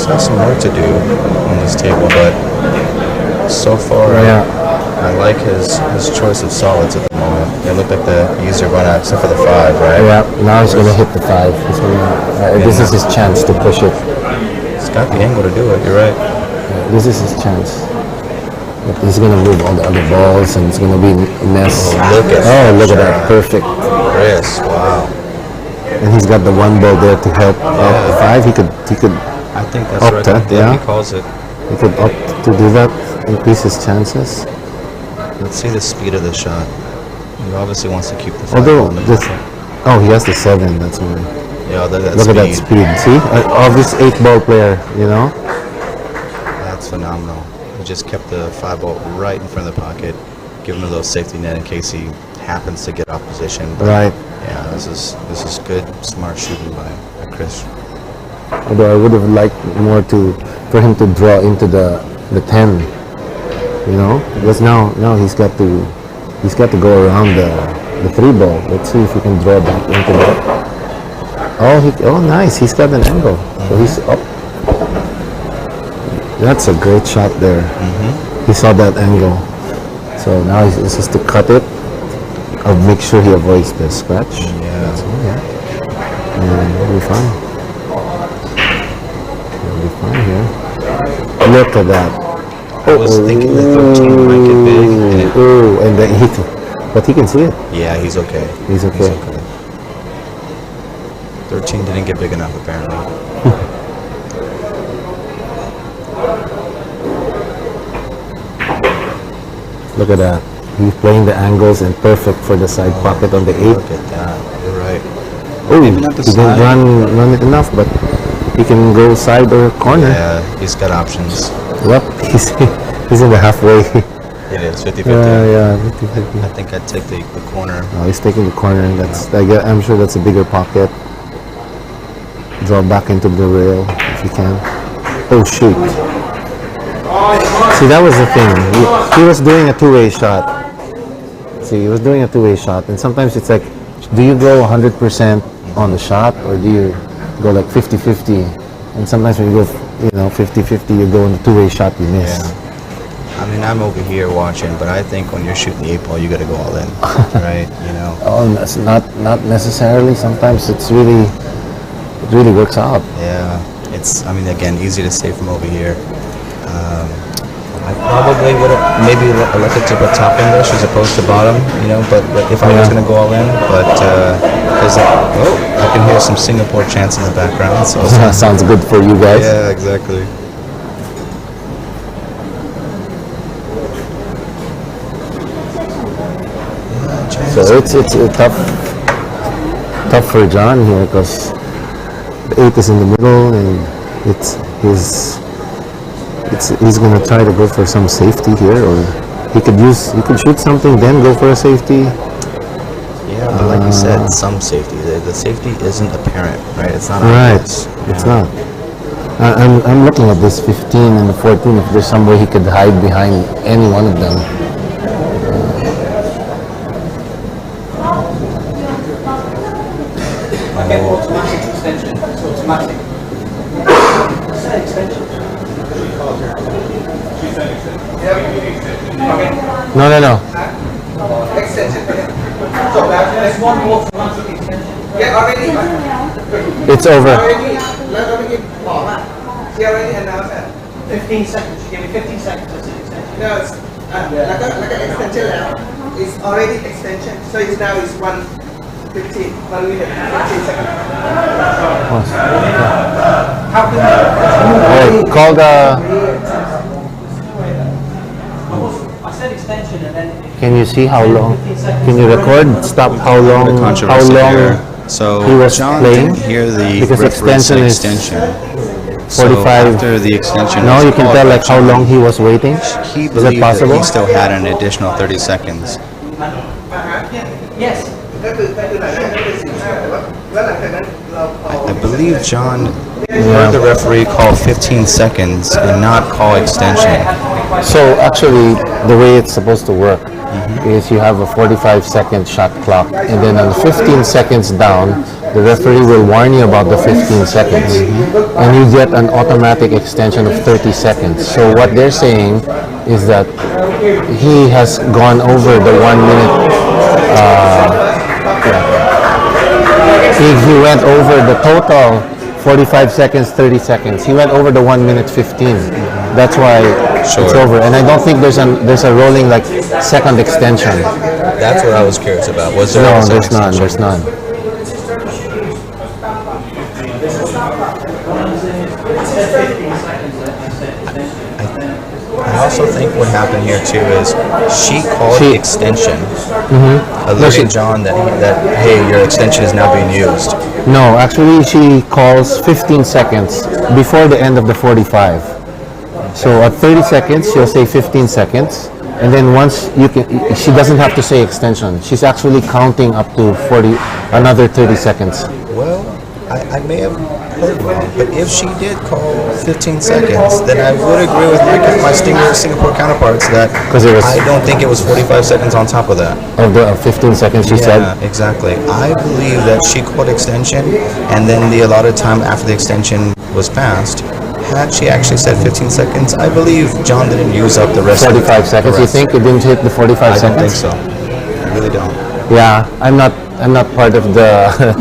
There's some work to do on this table, but so far I like his choice of solids at the moment. They look like the easier one out, except for the 5, right? Yeah, now he's gonna hit the 5. This is his chance to push it. He's got the angle to do it. You're right. This is his chance. But he's gonna move all the other balls, and it's gonna be a mess. Look at that, perfect. Chris, wow. And he's got the one ball there to help out the 5. He could. I think that's Opt right. it, yeah. He calls it. He could opt to do that, increase his chances. Let's see the speed of the shot. He obviously wants to keep the 5 Although on the this, pocket. he has the 7. That's why. Yeah, look at that Look speed. at that speed. See, obvious 8-ball player. That's phenomenal. He just kept the 5 ball right in front of the pocket, giving him a little safety net in case he happens to get off position. But Right. yeah, this is good, smart shooting by Chris. Although I would have liked more for him to draw into the 10. Because now he's got to go around the 3 ball. Let's see if he can draw back into that. Oh, nice. He's got an angle. So he's up. That's a great shot there. He saw that angle. So now he's just to cut it. I'll make sure he avoids the scratch. And he'll be fine. He'll be fine here. Look at that. I was thinking the 13 might get big. And then but he can see it. Yeah, he's okay. He's okay. 13 didn't get big enough, apparently. Look at that. He's playing the angles and perfect for the side pocket on the 8. Look at that. You're right. Oh, Maybe not the he didn't side. run it enough, but he can go side or corner. Yeah, he's got options. Yep, he's in the halfway. It is 50-50. Yeah, 50-50. I think I'd take the corner. Oh, he's taking the corner. I'm sure that's a bigger pocket. Draw back into the rail if you can. Oh shoot! See, that was the thing. He was doing a two-way shot. See, he was doing a two-way shot, and sometimes it's like, do you go 100% on the shot, or do you go like 50-50? And sometimes when you go, 50-50, you go on the two-way shot, you miss. Yeah. I mean, I'm over here watching, but I think when you're shooting the 8-ball, you got to go all in, right? Oh, that's not necessarily. Sometimes it really works out. Yeah, I mean, again, easy to say from over here. I probably would have maybe elected to put top English as opposed to bottom, but if I was going to go all in, but because I can hear some Singapore chants in the background, so Sounds good for you guys. yeah, exactly. So it's a tough for John here because the 8 is in the middle and he's gonna try to go for some safety here, or he could shoot something then go for a safety. Yeah, but like you said, some safety. The safety isn't apparent, right? It's not Right, obvious. it's not. I'm looking at this 15 and the 14. If there's some way he could hide behind any one of them. Extension, so automatic. No. Extension. So there's one more automatic extension. Yeah, already. It's over. Already. Here already announced that. 15 seconds. Give me 15 seconds. That's an extension. No, it's like an extension now. It's already extension. So it's now is 1:15. 1 minute, 15 seconds. How can Alright, call the. I said extension and then. Can you see how long? Can you record? Stop how long? The How controversy long here. So he was John playing? didn't hear the Because referee say extension is extension. So 45. after the extension, Now was you can called tell by like how John, long he was waiting. He Is that believed that possible? he still had an additional 30 seconds. Yes. I believe John heard the referee call 15 seconds and not call extension. So actually, the way it's supposed to work is you have a 45-second shot clock, and then on 15 seconds down, the referee will warn you about the 15 seconds, and you get an automatic extension of 30 seconds. So what they're saying is that he has gone over the 1 minute. He went over the total 45 seconds, 30 seconds. He went over the 1 minute 15. That's why it's Sure. over. And I don't think there's a rolling like second extension. That's what I was curious about. Was there No, a second there's none. extension? There's none. I also think what happened here too is she called She- extension, No, alerting she- John that hey, your extension is now being used. No, actually, she calls 15 seconds before the end of the 45. So at 30 seconds, she'll say 15 seconds, and then once you can, she doesn't have to say extension. She's actually counting up to 40, another 30 seconds. Well, I may have heard wrong, but if she did call 15 seconds, then I would agree with my Singapore counterparts that 'Cause it was- I don't think it was 45 seconds on top of that. Of the 15 seconds, she said. Yeah, exactly. I believe that she called extension, and then the allotted time after the extension was passed. Had she actually said 15 seconds, I believe John didn't use up the rest. 45 of seconds. the You rest. think it didn't hit the 45 I don't think seconds? so. I really don't. Yeah, I'm not part of the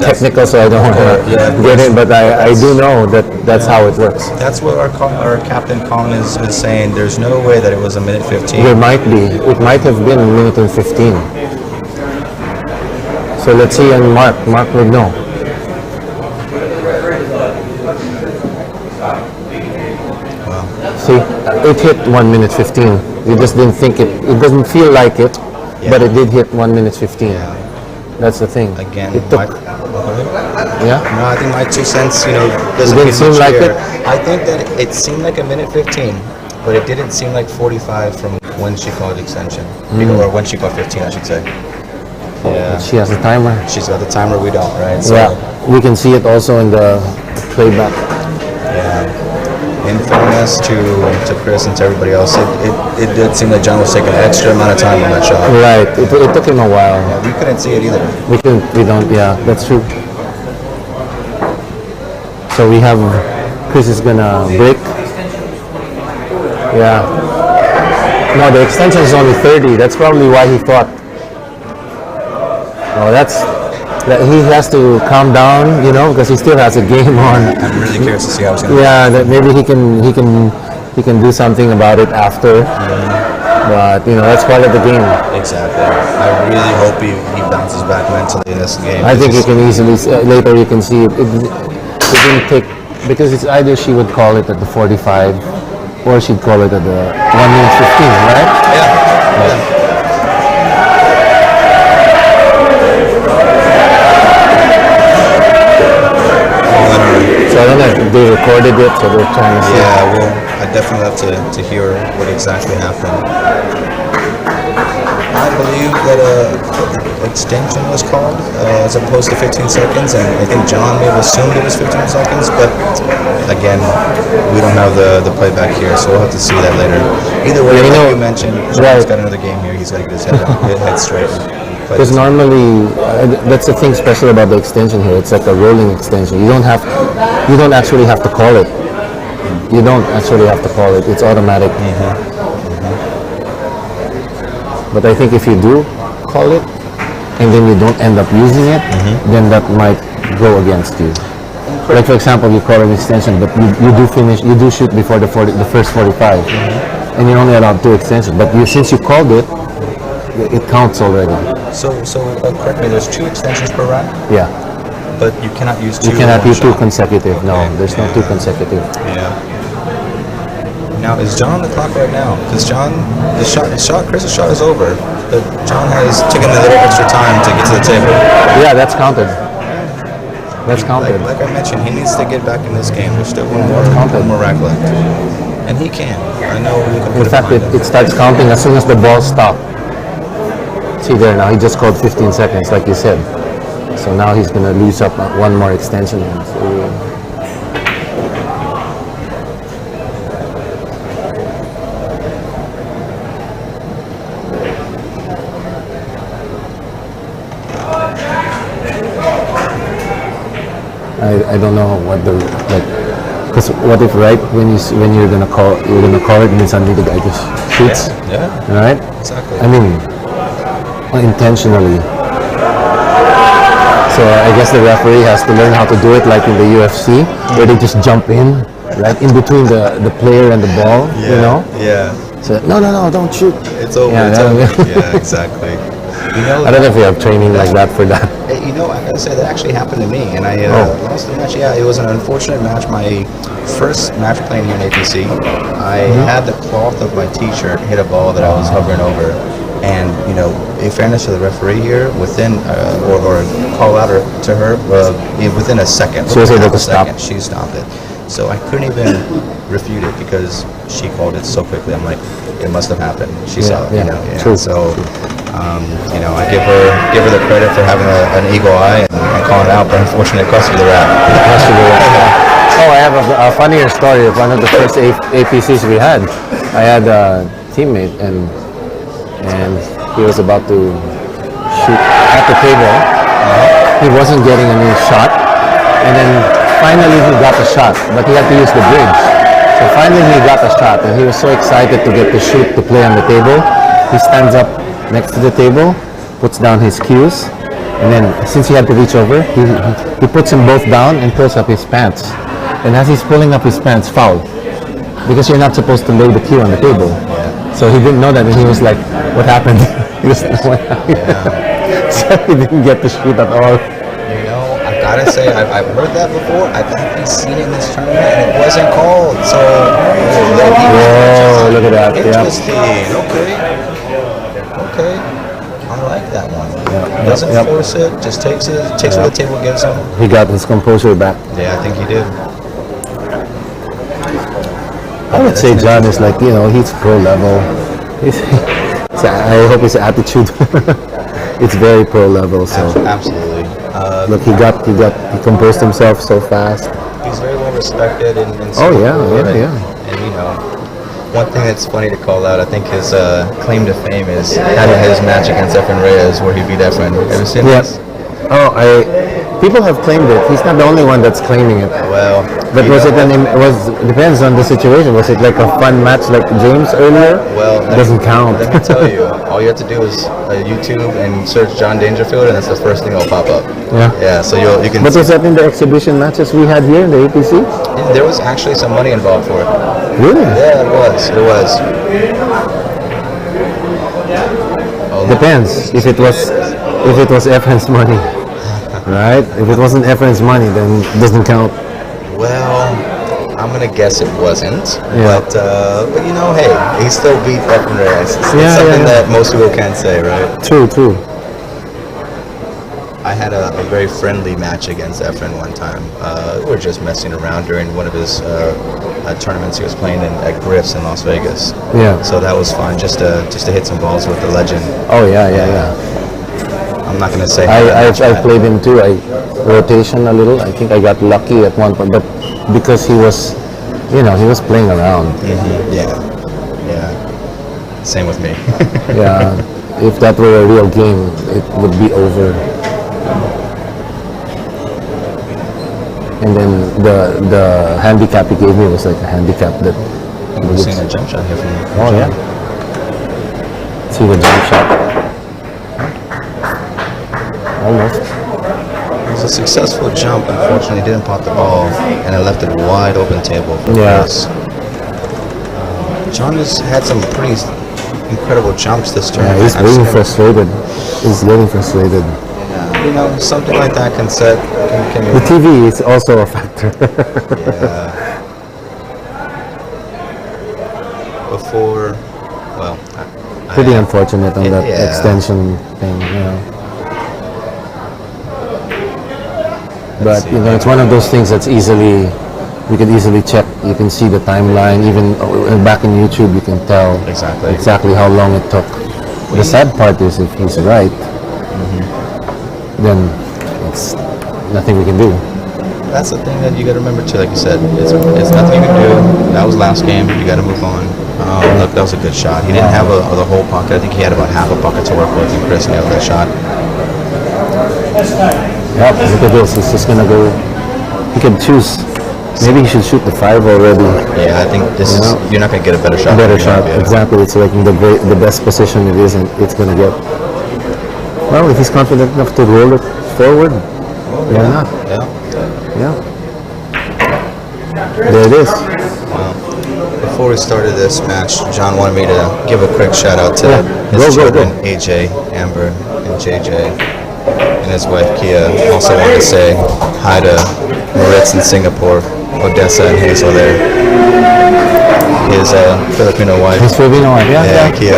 technical, so I don't want to Yeah, get in. But I do know that that's how it works. That's what our captain Colin is saying. There's no way that it was a minute 15. There might be. It might have been a minute and 15. So let's see, and Mark would know. See, it hit 1 minute 15. You just didn't think it. It doesn't feel like it, but it did hit 1 minute 15. That's the thing. Again, it took. Yeah. No, I think my 2 cents, doesn't It didn't get seem much like here. it? I think that it seemed like a minute 15, but it didn't seem like 45 from when she called extension, or when she called 15, I should say. Yeah, She has a timer. she's got the timer. We don't, right? So, Yeah. We can see it also in the playback. yeah. In fairness to Chris and to everybody else, it did seem like John was taking an extra amount of time on that shot. Right. It took him a while. Yeah, we couldn't see it either. We don't. Yeah, that's true. So we have. Chris is gonna break. Yeah. No, the extension is only 30. That's probably why he thought. Oh, that he has to calm down, because he still has a game on. I'm really curious to see how it's going to Yeah, that maybe he can do something about it after. But that's part of the game. Exactly. I really hope he bounces back mentally in this game. I think you can easily later you can see it didn't take, because it's either she would call it at the 45 or she'd call it at the 1 minute 15, right? Yeah. So I don't know if they recorded it, so they're trying to see. Yeah, well, I'd definitely love to hear what exactly happened. I believe that extension was called as opposed to 15 seconds, and I think John may have assumed it was 15 seconds, but again, we don't have the playback here, so we'll have to see that later. Either way, like you mentioned, John's got another game here. He's got to get his head straight. Because normally, that's the thing special about the extension here. It's like a rolling extension. You don't actually have to call it. You don't actually have to call it. It's automatic. But I think if you do call it, and then you don't end up using it, then that might go against you. Like for example, you call an extension, but you do shoot before the first 45, and you're only allowed 2 extensions. But since you called it, it counts already. So correct me. There's 2 extensions per round, Yeah, but you cannot use 2. you cannot in one use 2 shot. consecutive. No, Okay, there's no 2 consecutive. Yeah. Now is John on the clock right now? Because John, Chris's shot is over, but John has taken a little extra time to get to the table. Yeah, that's counted. That's counted. Like I mentioned, he needs to get back in this game. There's still one counted. more rack left, and he can. I know he can In put fact, it behind it starts counting as soon as the ball stops. See there now, he just called 15 seconds, like you said. So now he's going to lose up one more extension. So, I don't know what the like, because what if right when you're gonna call it and then suddenly the guy just shoots, Yeah. right? Exactly. I mean, intentionally. So I guess the referee has to learn how to do it like in the UFC, where they just jump in, right in between the player and the ball, you know? Yeah. So no, don't shoot. It's over. Yeah, it's yeah. over. Yeah, exactly. You know, I don't know if you have training like that for that. hey, you know, I gotta say that actually happened to me, and I lost the match. Yeah, it was an unfortunate match. My first match playing here in APC, I had the cloth of my T-shirt hit a ball that I was hovering over, and you know, in fairness to the referee here, within or call out to her within a second. She was within able half to a stop. second, she stopped it. So I couldn't even refute it because she called it so quickly. I'm like, it must have happened. She saw it, yeah, you know. Yeah. true. So, you know, I give her the credit for having an eagle eye and calling it out, but unfortunately, it cost me the rap. Oh, I have a funnier story of one of the first APCs we had. I had a teammate and he was about to shoot at the table. He wasn't getting any shot, and then finally he got the shot, but he had to use the bridge. So finally he got the shot, and he was so excited to get to shoot to play on the table. He stands up next to the table, puts down his cues, and then since he had to reach over, he puts them both down and pulls up his pants. And as he's pulling up his pants, foul. Because you're not supposed to lay the cue on the table. So he didn't know that, and he was like, what happened? He was what happened? So he didn't get to shoot at all. You know, I gotta say, I've heard that before. I've actually seen it in this tournament, and it wasn't called. So, Whoa, look at that. Yeah. Interesting. Okay. I like that one. Doesn't Yep. force it, just takes what the table gives him. He got his composure back. Yeah, I think he did. I would say John is like, you know, he's pro level. I hope his attitude, it's very pro level. So Absolutely. look, he composed himself so fast. He's very well respected in Oh, yeah, Singapore, yeah. And you know, one thing that's funny to call out, I think his claim to fame is having his match against Efren Reyes, where he beat Efren. Ever seen this? Oh, people have claimed it. He's not the only one that's claiming it. Well, But you was know it what? depends on the situation. Was it like a fun match like James earlier? Well, it doesn't count. Let me tell you, all you have to do is YouTube and search John Dangerfield, and that's the first thing that'll pop up. Yeah. Yeah. So you can. But was that in the exhibition matches we had here in the APC? There was actually some money involved for it. Really? Yeah, it was. It was. Oh, Depends if it was Efren's money, right? If it wasn't Efren's money, then it doesn't count. Well, I'm gonna guess it wasn't, Yeah. but you know, hey, he still beat Efren Reyes. It's Yeah, something yeah. that most people can't say, right? True. I had a very friendly match against Efren one time. We were just messing around during one of his tournaments he was playing at Griff's in Las Vegas. Yeah. So that was fun, just to hit some balls with the legend. Oh yeah. I'm not gonna say. how that I match went. played him too. I rotation a little. I think I got lucky at one point, but because he was, he was playing around. Yeah. Same with me. Yeah. If that were a real game, it would be over. And then the handicap he gave me was like a handicap that. We're seeing a jump shot here from you. Oh yeah. See the jump shot. Almost. was a successful jump. Unfortunately, didn't pot the ball, and it left it wide open table for Yeah. Chris. John has had some pretty incredible jumps this Yeah, tournament. he's I've getting seen him- frustrated. He's getting frustrated. You know, something like that can set. The TV is also a factor. Before, well, Pretty unfortunate on that Yeah. extension thing, you know. But you know, it's one of those things that's easily, we can easily check. You can see the timeline. Even back in YouTube, you can tell Exactly. how long it took. The sad part is, if he's right, then it's nothing we can do. that's the thing that you got to remember too. Like you said, it's nothing you can do. That was last game. You got to move on. Look, that was a good shot. He didn't have the whole pocket. I think he had about half a pocket to work with, and Chris nailed that shot. Yep, look at this. He's just gonna go. He can choose. Maybe he should shoot the 5 already. Yeah, I think this is. You're not gonna get a better shot. Better than shot, you have, yeah. exactly. It's like in the best position it is, and it's gonna get. Well, if he's confident enough to roll it forward, why not? Yeah. Yeah. There it is. Before we started this match, John wanted me to give a quick shout out to his Go, children, go. AJ, Amber, and JJ, and his wife Kia. Also wanted to say hi to Moritz in Singapore, Odessa and Hazel there. His Filipino wife. His Filipino wife, yeah. Kia.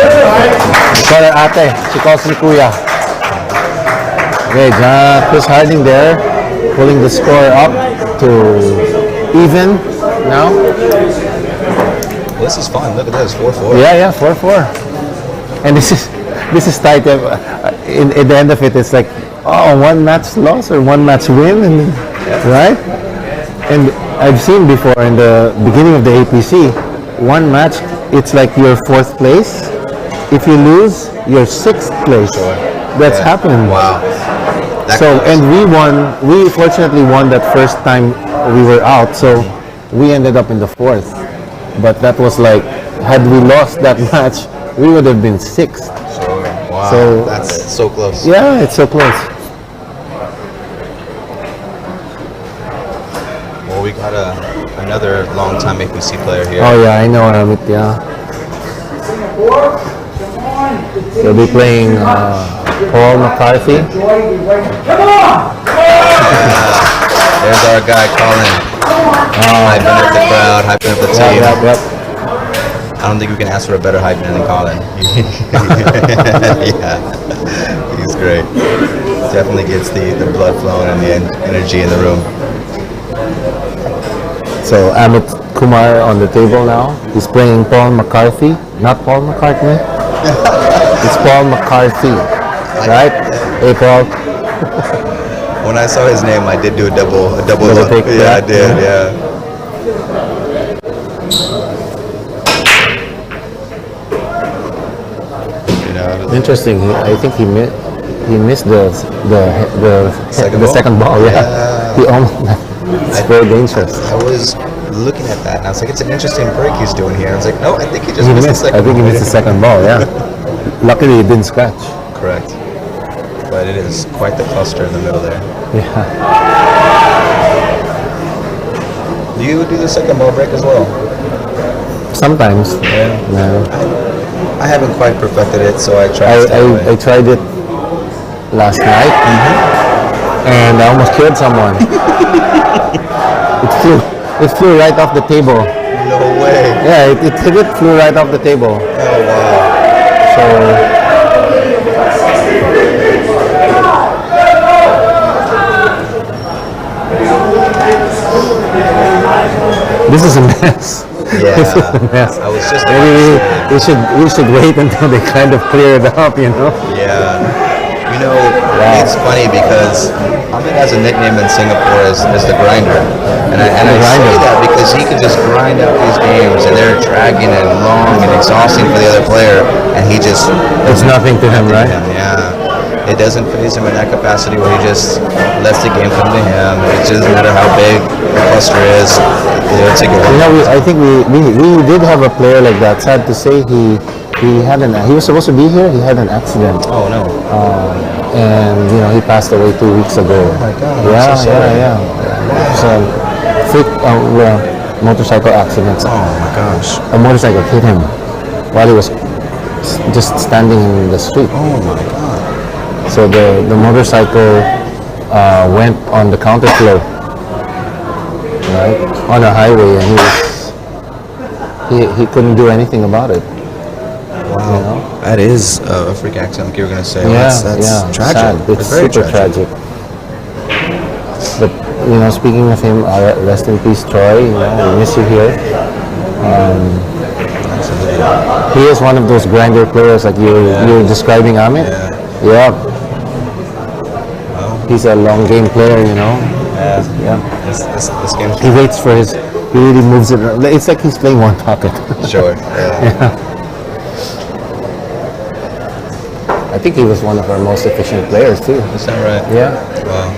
Call her ate. She calls me kuya. Okay, Chris Harding there, pulling the score up to even now. This is fun. Look at this, 4-4. Yeah, 4-4. And this is tight. In the end of it, it's like, oh, one match loss or one match win, and right? And I've seen before in the beginning of the APC, one match, it's like your 4th place. If you lose, you're 6th place. That's happened. Wow. That So, close. and we fortunately won that first time we were out, so we ended up in the 4th. But that was like, had we lost that match, we would have been 6th. Wow. so- That's so close. Yeah, it's so close. Well, we got another long-time APC player here. Oh yeah, I know Amit, yeah. They'll be playing Paul McCarthy. There's our guy Colin. Hyping up the crowd, hyping up the team. Yep. I don't think we can ask for a better hype man than Colin. Yeah, he's great. Definitely gets the blood flowing and the energy in the room. So Amit Kumar on the table now. He's playing Paul McCarthy, not Paul McCartney. It's Paul McCarthy, right? Hey Paul. When I saw his name, I did do a double take, yeah, yeah. I did, yeah. You know, Interesting. I think he missed the second ball. Yeah. He almost. It's very dangerous. I was looking at that and I was like, it's an interesting break he's doing here. I was like, no, I think he just He missed the missed. second I think he ball. missed the second ball. Yeah. Luckily, it didn't scratch. Correct. But it is quite the cluster in the middle there. Yeah. Do you do the second ball break as well? Sometimes. Yeah. No. I haven't quite perfected it, so I try to stay away. I tried it last night, and I almost killed someone. It flew right off the table. No way. Yeah, it flew right off the table. Oh, wow. So this is a mess. Yeah. This is a mess. I was just Maybe we should wait until they kind of clear it up, you know. Yeah. You know, it's funny because Ahmed has a nickname in Singapore as the grinder. And I say grinder. that because he can just grind out these games and they're dragging and long and exhausting for the other player and he just It's nothing to him, right? Yeah. It doesn't phase him in that capacity where he just lets the game come to him. It doesn't matter how big the cluster is. He'll take it You one. know, I think we did have a player like that. Sad to say, he was supposed to be here. He had an accident, Oh no. and he passed away 2 weeks ago. Oh my God, I'm Yeah, so sorry. yeah, yeah. So, freak motorcycle accident. Oh my gosh. A motorcycle hit him while he was just standing in the street. Oh my God. So the motorcycle went on the counterflow, right, on a highway, and he couldn't do anything about it. Wow. That is a freak accident, like you were going to say. Yeah, That's yeah, tragic. sad. It's very super tragic. But speaking of him, rest in peace, Troy. We miss you here. He is one of those grinder players, like you're describing Amit. Yeah. He's a long game player, Yeah. This game's He waits for his. He really moves it. It's like he's playing one pocket. sure. Yeah. I think he was one of our most efficient players too. Is that right? Yeah. Wow.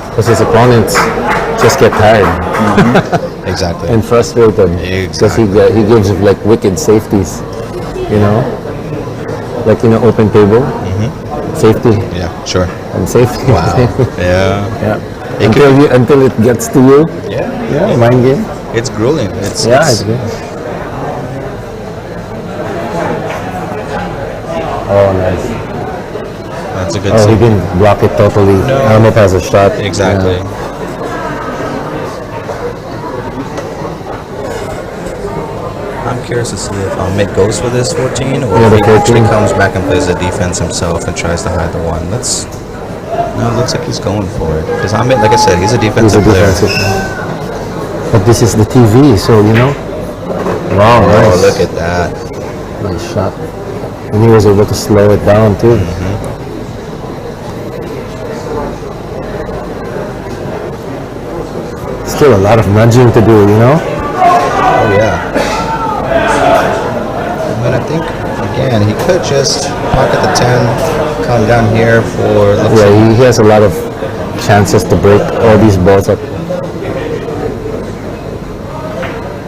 Because his opponents just get tired Exactly. and frustrated because he gives like wicked safeties, like open table safety Yeah, sure. and safety. Wow. Yeah. Yeah. Until it gets to you. Yeah. Yeah. Mind game. It's grueling. It's good. Oh, nice. That's a good Oh, he scene. didn't block it totally. Helmet has a shot. Exactly. Yeah. I'm curious to see if Mitt goes for this 14 or Yeah, if the he actually 14. comes back and plays the defense himself and tries to hide the one. No, it looks like he's going for it. Because Amit, like I said, he's a He's defensive a player. defensive. But this is the TV, so Wow, Oh, nice. look at that. Nice shot. And he was able to slow it down too. Still a lot of nudging to do, Oh, yeah. But I think, again, he could just pocket the 10, come down here for... Yeah, he has a lot of chances to break all these balls up.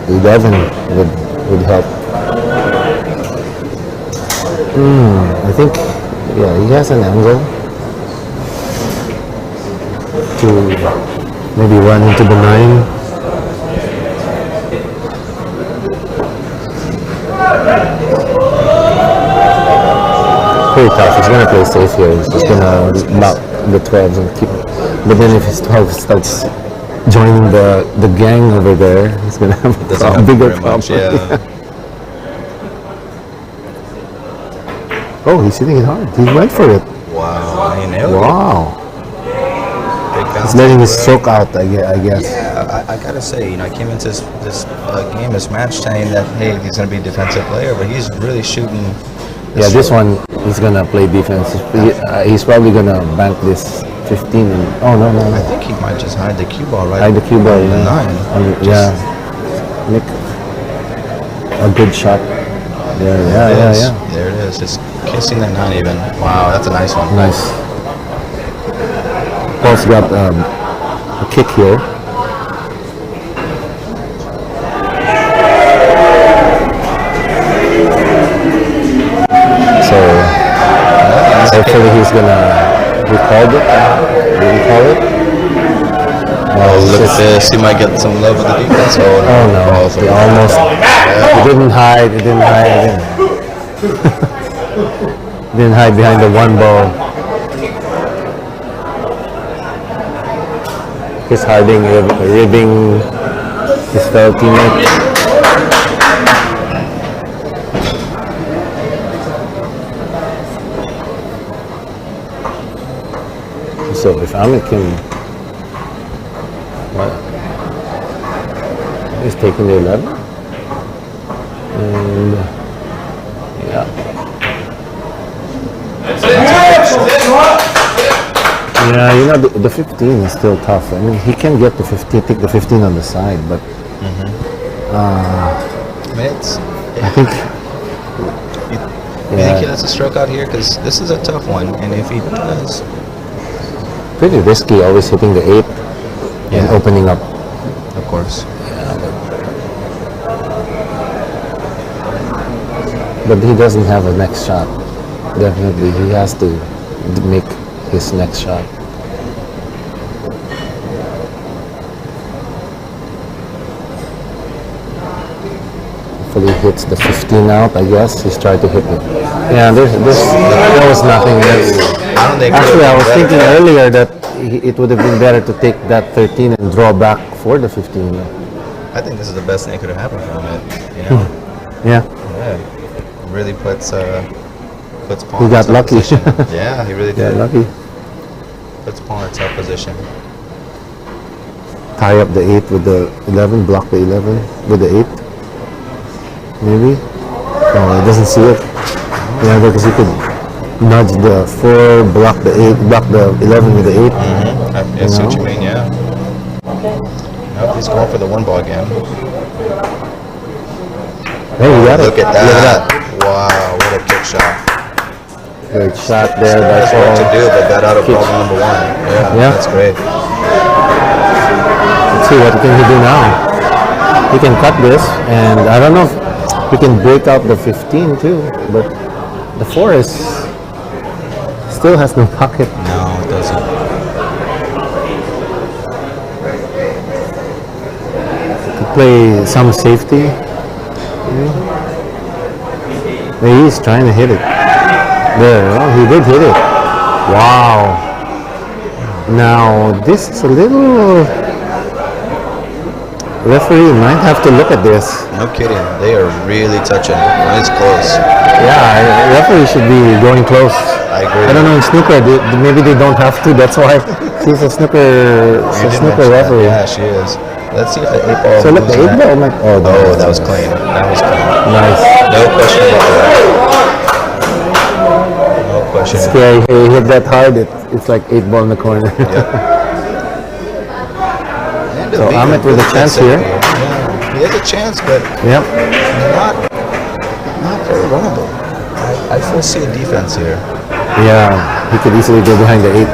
11 would help. I think, he has an angle to maybe run into the 9. Pretty tough. He's gonna play safe here. He's just gonna knock the 12s and keep. But then if his 12 starts joining the gang over there, he's gonna have a bigger very problem. much, yeah. Oh, he's hitting it hard. He went for it. Wow, he nailed it. Wow. Big He's bounce. letting his stroke out, I guess. Yeah, I gotta say, I came into this game, this match, saying that, hey, he's gonna be a defensive player, but he's really shooting. Yeah, this one, he's gonna play defense. He's probably gonna bank this 15. No. I think he might just hide the cue ball right. Hide the cue ball, on the yeah. 9. Yeah. Nick, a good shot. Yeah. There it is, just kissing that 9 even. Wow, that's a nice one. Nice. Paul's got a kick here. So hopefully he's gonna recall it. Oh, look at this. He might get some love with the defense. Oh no, he almost. He didn't hide. Didn't hide behind the one ball. Chris Harding ribbing his fellow teammate. So if Amit can, he's taking the 11, and yeah, the 15 is still tough. I mean, he can get the 15, take the 15 on the side, but I think. You think he has a stroke out here? Because this is a tough one, and if he does... Pretty risky, always hitting the 8 and opening up. Of course. But he doesn't have a next shot. Definitely, he has to make his next shot. Hopefully he hits the 15 out, I guess. He's tried to hit it. Yeah, there was nothing. I don't think. Actually, I was thinking earlier that it would have been better to take that 13 and draw back for the 15. I think this is the best thing that could have happened from it. You know. Yeah, Yeah. Really puts Paul he in got a tough lucky. position. Yeah, he really Yeah, did. lucky. Puts Paul in a tough position. Tie up the 8 with the 11, block the 11 with the 8. Maybe? No, he doesn't see it. Yeah, because he could nudge the 4, block the 8, block the 11 with the 8. I see what you mean. Yeah. Nope, he's going for the 1 ball again. Hey, you got Look it. at that! Wow, what a kick shot! Great shot there. That's That's hard to all. do, but got out of Kick. problem number 1. Yeah, Yeah. that's great. Let's see what can he do now. He can cut this, and I don't know if he can break out the 15 too, but the 4 is still has no pocket. No, it doesn't. To play some safety. He's trying to hit it. There, oh, he did hit it. Wow. Now this is a little. Referee might have to look at this. No kidding. They are really touching. It's close. Yeah, referee should be going close. I agree. I don't know in snooker. Maybe they don't have to. That's why she's a snooker. You A did snooker mention that. referee. Yeah, she is. Let's see if the 8 ball. So look, the moves 8 in ball. Oh, that was clean. That was clean. Nice. No question about that. No question. Scary. He hit that hard. It's like 8 ball in the corner. And So Leader Ahmed with a good chance safety. here. Yeah, he has a chance, but Yep. not very runnable. I foresee a defense here. Yeah, he could easily go behind the 8.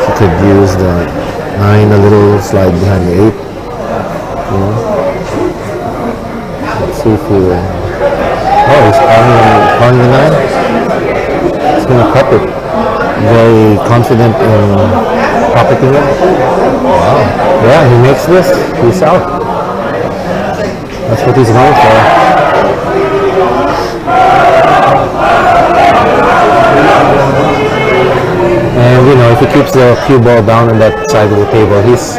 He could use the 9 a little, slide behind the 8. You know? Let's see if he will. Oh, he's calling the 9. He's going to cut it. Very confident in pocketing it. Wow. Yeah, he makes this. He's out. That's what he's going for. And you know, if he keeps the cue ball down on that side of the table, he's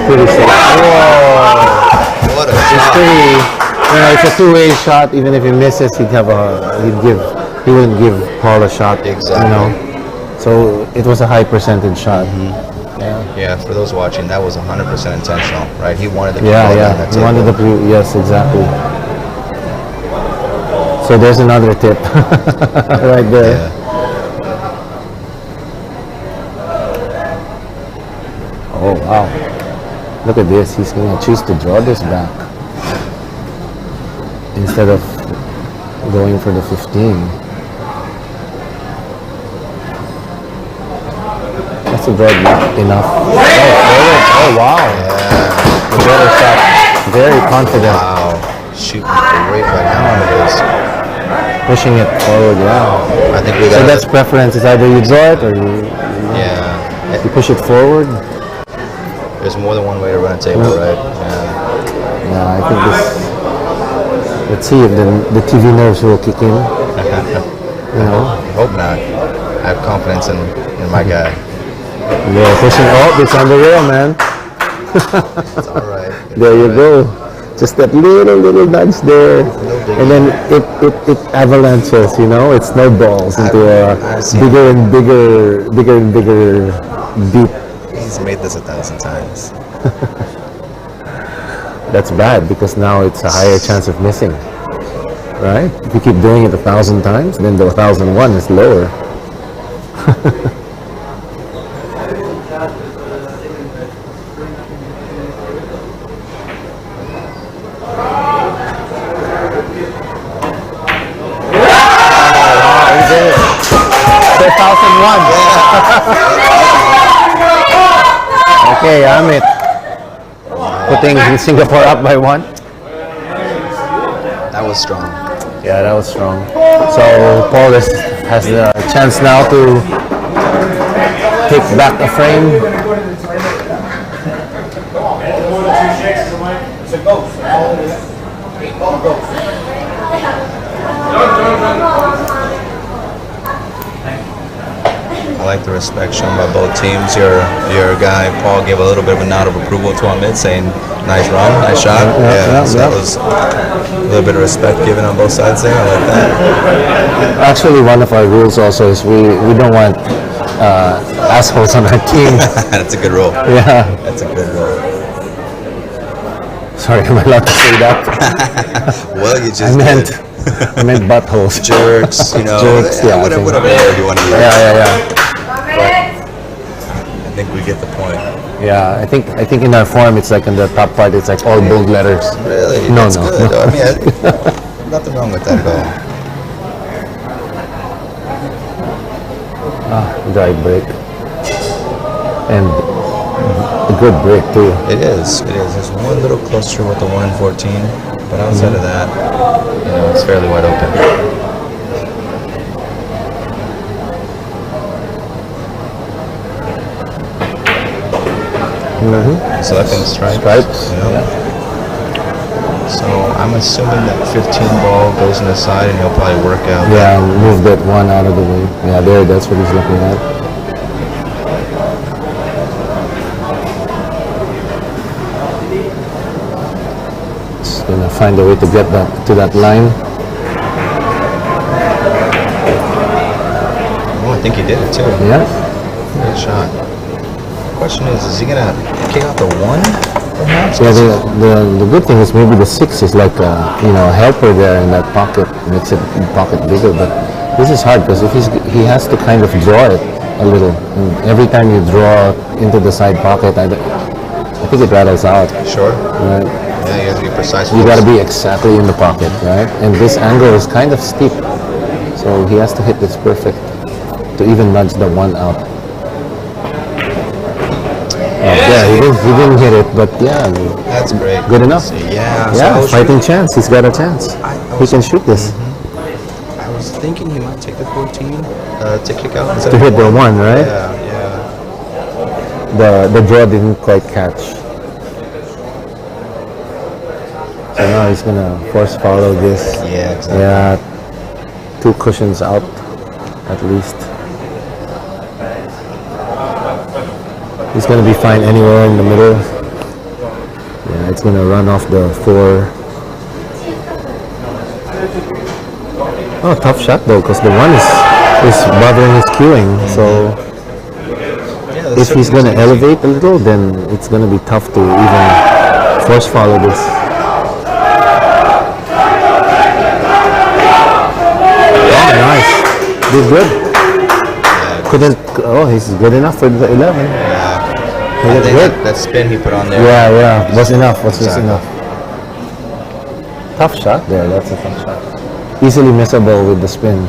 pretty safe. Whoa! What a He's shot! pretty. You know, it's a two-way shot. Even if he misses, he wouldn't give Paul a shot. Exactly. You know, so it was a high percentage shot. Yeah, for those watching, that was 100% intentional, right? He wanted the Yeah, ball yeah. down that He wanted table. yes, exactly. So there's another tip right there. Yeah. Oh wow! Look at this. He's gonna choose to draw this back instead of going for the 15. That's a draw back enough. Oh, forward. Oh wow! Yeah. A better shot. Very confident. Wow. Shooting great right now. It is. Pushing it forward. Yeah. I think we So got that's preference. Is either you draw it or Yeah. you push it forward. There's more than one way to run a table, right? Yeah. Yeah, I think this. Let's see if the TV nerves will kick in. You know, Hope not. I have confidence in my guy. they're pushing. Oh, it's on the rail, man. It's all right. There you go. Just that little nudge there, and then it avalanches. You know, it snowballs into a I've seen bigger and bigger beat. He's made this 1,000 times. That's bad because now it's a higher chance of missing, right? If you keep doing it 1,000 times, then the 1,001 is lower. He did it. 1,001. Okay, Amit. Putting Singapore up by 1. That was strong. Yeah, that was strong. So Paul has the chance now to take back a frame. I like the respect shown by both teams. Your guy Paul gave a little bit of a nod of approval to Amit, saying, "Nice run, nice shot." So that was a little bit of respect given on both sides there. I like that. Actually, one of our rules also is we don't want assholes on our team. That's a good rule. Yeah. That's a good rule. Sorry, am I allowed to say that? Well, you just I meant buttholes. jerks, you know, Jerks, yeah, whatever word you want to use. Yeah. I think we get the point. Yeah, I think in our form it's like in the top part it's like all bold letters. Really? No, That's no. good. I mean, nothing wrong with that at all. Dry break. And a good break too. It is. There's one little closer with the 1 in 14, but outside of that, it's fairly wide open. Selecting stripes. Yeah. So I'm assuming that 15 ball goes in the side and he'll probably work out. Yeah, move that one out of the way. Yeah, that's what he's looking at. Just gonna find a way to get that to that line. Oh, I think he did it too. Yeah. Great shot. Question is he gonna kick out the 1? Perhaps? Yeah, the good thing is maybe the 6 is like a helper there in that pocket, makes it pocket bigger. But this is hard because if he has to kind of draw it a little. And every time you draw into the side pocket, I think it rattles out. Sure. Right? Yeah, you have to be precise. You got to be exactly in the pocket, right? And this angle is kind of steep, so he has to hit this perfect to even nudge the 1 out. Yeah, he didn't hit it, but yeah, That's great. good enough. Yeah. So Yeah, fighting chance. He's got a chance. He can shoot this I was thinking he might take the 14 to kick out instead to of hit the 1, right? Yeah. The draw didn't quite catch. So now he's gonna force follow this. Yeah, exactly. Yeah, 2 cushions out at least. He's going to be fine anywhere in the middle. Yeah, it's going to run off the 4. Oh, tough shot though, because the 1 is bothering his cueing. So if he's going to elevate a little, then it's going to be tough to even force follow this. Oh, nice. Did good. He's good enough for the 11. I think that spin he put on there. Yeah, was enough. Was just Exactly. enough. Tough shot there. That's a tough shot. Easily missable with the spin.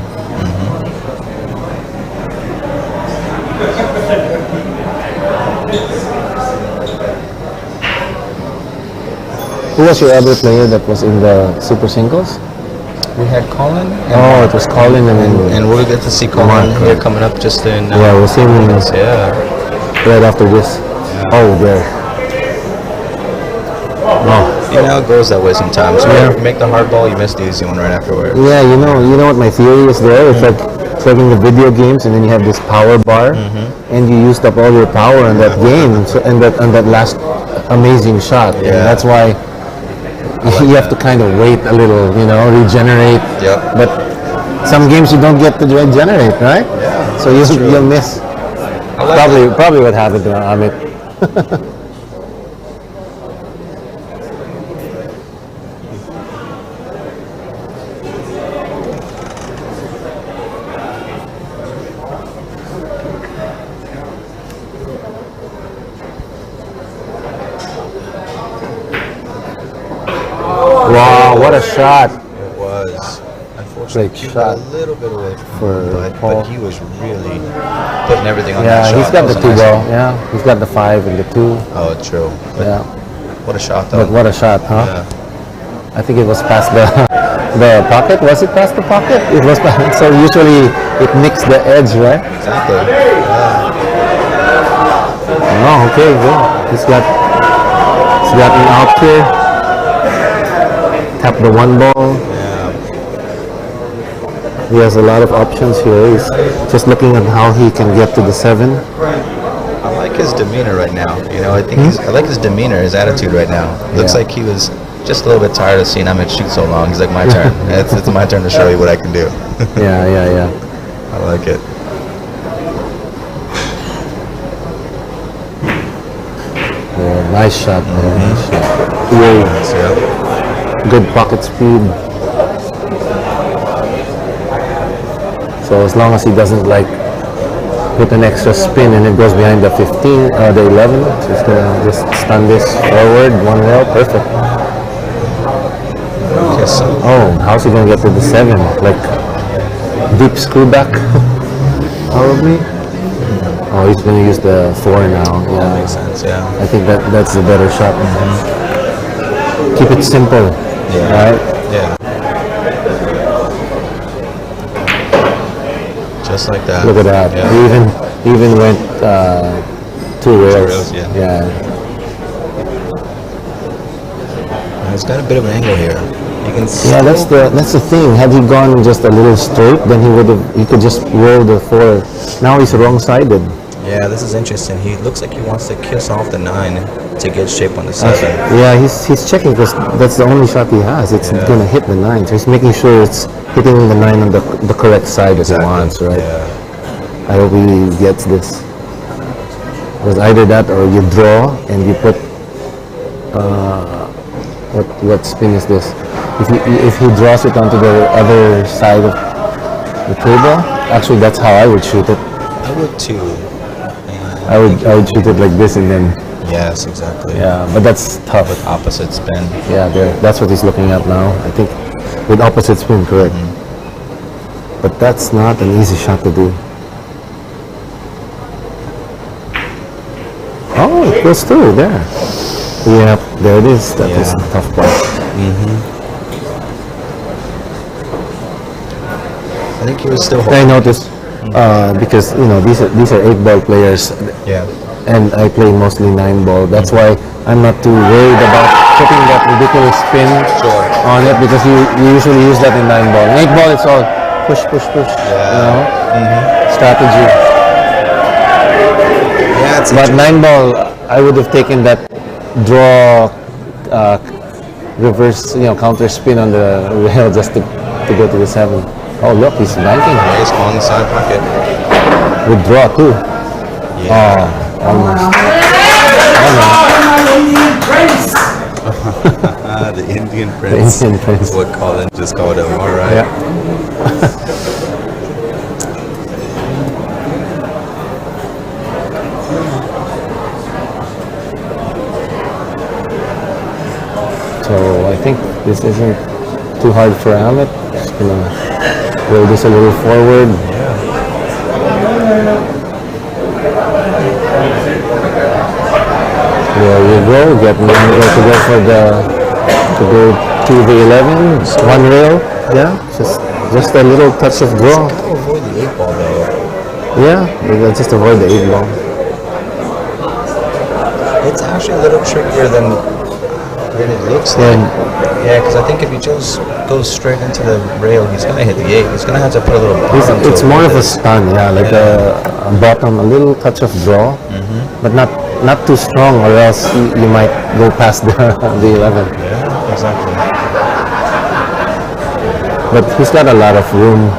Who was your other player that was in the Super Singles? We had Colin. Oh, it was Colin And we'll get to see Colin Mark, here right. coming up just in. Yeah, we'll see him Yeah. right after this. Oh, there. Oh. You know, it goes that way sometimes. Yeah. You make the hard ball, you miss the easy one right afterwards. Yeah, you know what my theory is there? It's like in the video games, and then you have this power bar, and you used up all your power in that game, so and that last amazing shot. And Yeah. that's why you have to kind of wait a little, regenerate. Yep. But some games you don't get to regenerate, right? Yeah, So you'll miss. I like Probably what happened to Amit. Wow, what a shot. It was. Unfortunately, Great he shot got a little bit away for from Paul. but he was really putting everything on that Yeah, shot. he's got That the was a 2 nice ball. one. Yeah, he's got the 5 and the 2. Oh, true. But Yeah, what a shot, though. but what a shot, huh? Yeah. I think it was past the the pocket. Was it past the pocket? It was past. So usually it nicks the edge, right? Exactly. Oh, okay, good. He's got an out here. Tap the one ball. Yeah. He has a lot of options here. He's just looking at how he can get to the 7. I like his demeanor right now. You know, I think I like his demeanor, his attitude right now. Looks Yeah. like he was just a little bit tired of seeing Amit shoot so long. He's like, my turn. It's my turn to show you what I can do. Yeah. I like it. Yeah, nice shot there. Nice shot. Yeah, So, good pocket speed. So as long as he doesn't like put an extra spin and it goes behind the 15 or the 11, so he's gonna just stun this forward, one rail, perfect. okay, so Oh, how's he gonna get to the 7? Like deep screw back, probably. Oh, he's gonna use the 4 now. Yeah, makes sense. Yeah. I think that's the better shot. Keep it simple, right? Yeah. Just like that. Look at that. Yeah. He even went 2 rails. rails, yeah. Yeah. It's got a bit of an angle here. You can see. Yeah, that's the thing. Had he gone just a little straight, then he could just roll the 4. Now he's wrong-sided. Yeah, this is interesting. He looks like he wants to kiss off the 9 to get shape on the 7. Yeah, he's checking because that's the only shot he has. It's gonna hit the 9. So he's making sure it's hitting the 9 on the correct side that he wants, right? Yeah. I hope he gets this. Because either that or you draw and you put what spin is this? If he draws it onto the other side of the table, actually that's how I would shoot it. I would too. I would shoot it like this and then Yes, exactly. yeah, but that's tough. With opposite spin. Yeah, that's what he's looking at now. I think with opposite spin, correct. But that's not an easy shot to do. Oh, it goes through there. Yep, there it is. That was a tough part. I think he was still I holding. noticed because these are 8-ball players, Yeah. and I play mostly 9-ball. That's why I'm not too worried about putting that ridiculous spin on it because you usually use that in 9-ball. In 8-ball, it's all push. Strategy. Yeah, it's But 9-ball, I would have taken that draw, reverse, counter spin on the rail just to go to the 7. Oh, look, he's banking nice on the side pocket. with draw too. Yeah. Almost. The Indian Prince. Indian Prince. Is what Colin just called him. All right. Yeah. So I think this isn't too hard for Amit. Just gonna roll this a little forward. There you go. Get to go to the 11. One rail. Yeah. Just a little touch of draw. Avoid the 8-ball though. Yeah. Just avoid the 8-ball. It's actually a little trickier than it looks like. Yeah, because I think if he just goes straight into the rail, he's gonna hit the 8. He's gonna have to put a little bottom to It's more of avoid a it. stun, like a bottom, a little touch of draw, but not too strong, or else you might go past the 11. Yeah, exactly. But he's got a lot of room.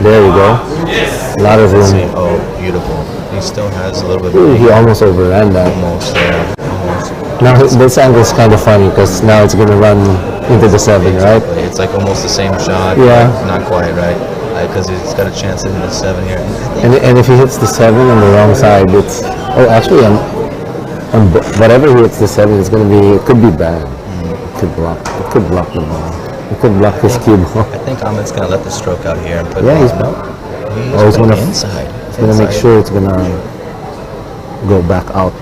There you go. A lot of See, room. oh, beautiful. He still has a little bit Ooh, of he almost overran that. almost there. Almost. Now this angle is kind of funny because now it's gonna run into the 7, right? Exactly. It's like almost the same shot. Yeah. but not quite, right? Because he's got a chance to hit the 7 here. And if he hits the 7 on the wrong side, it's actually whatever he hits the 7, it's gonna be, it could be bad. It could block the ball. It could block his cue ball. I think Amit's gonna let the stroke out here and put. Yeah, he's He's gonna inside. He's gonna make sure it's gonna go back out.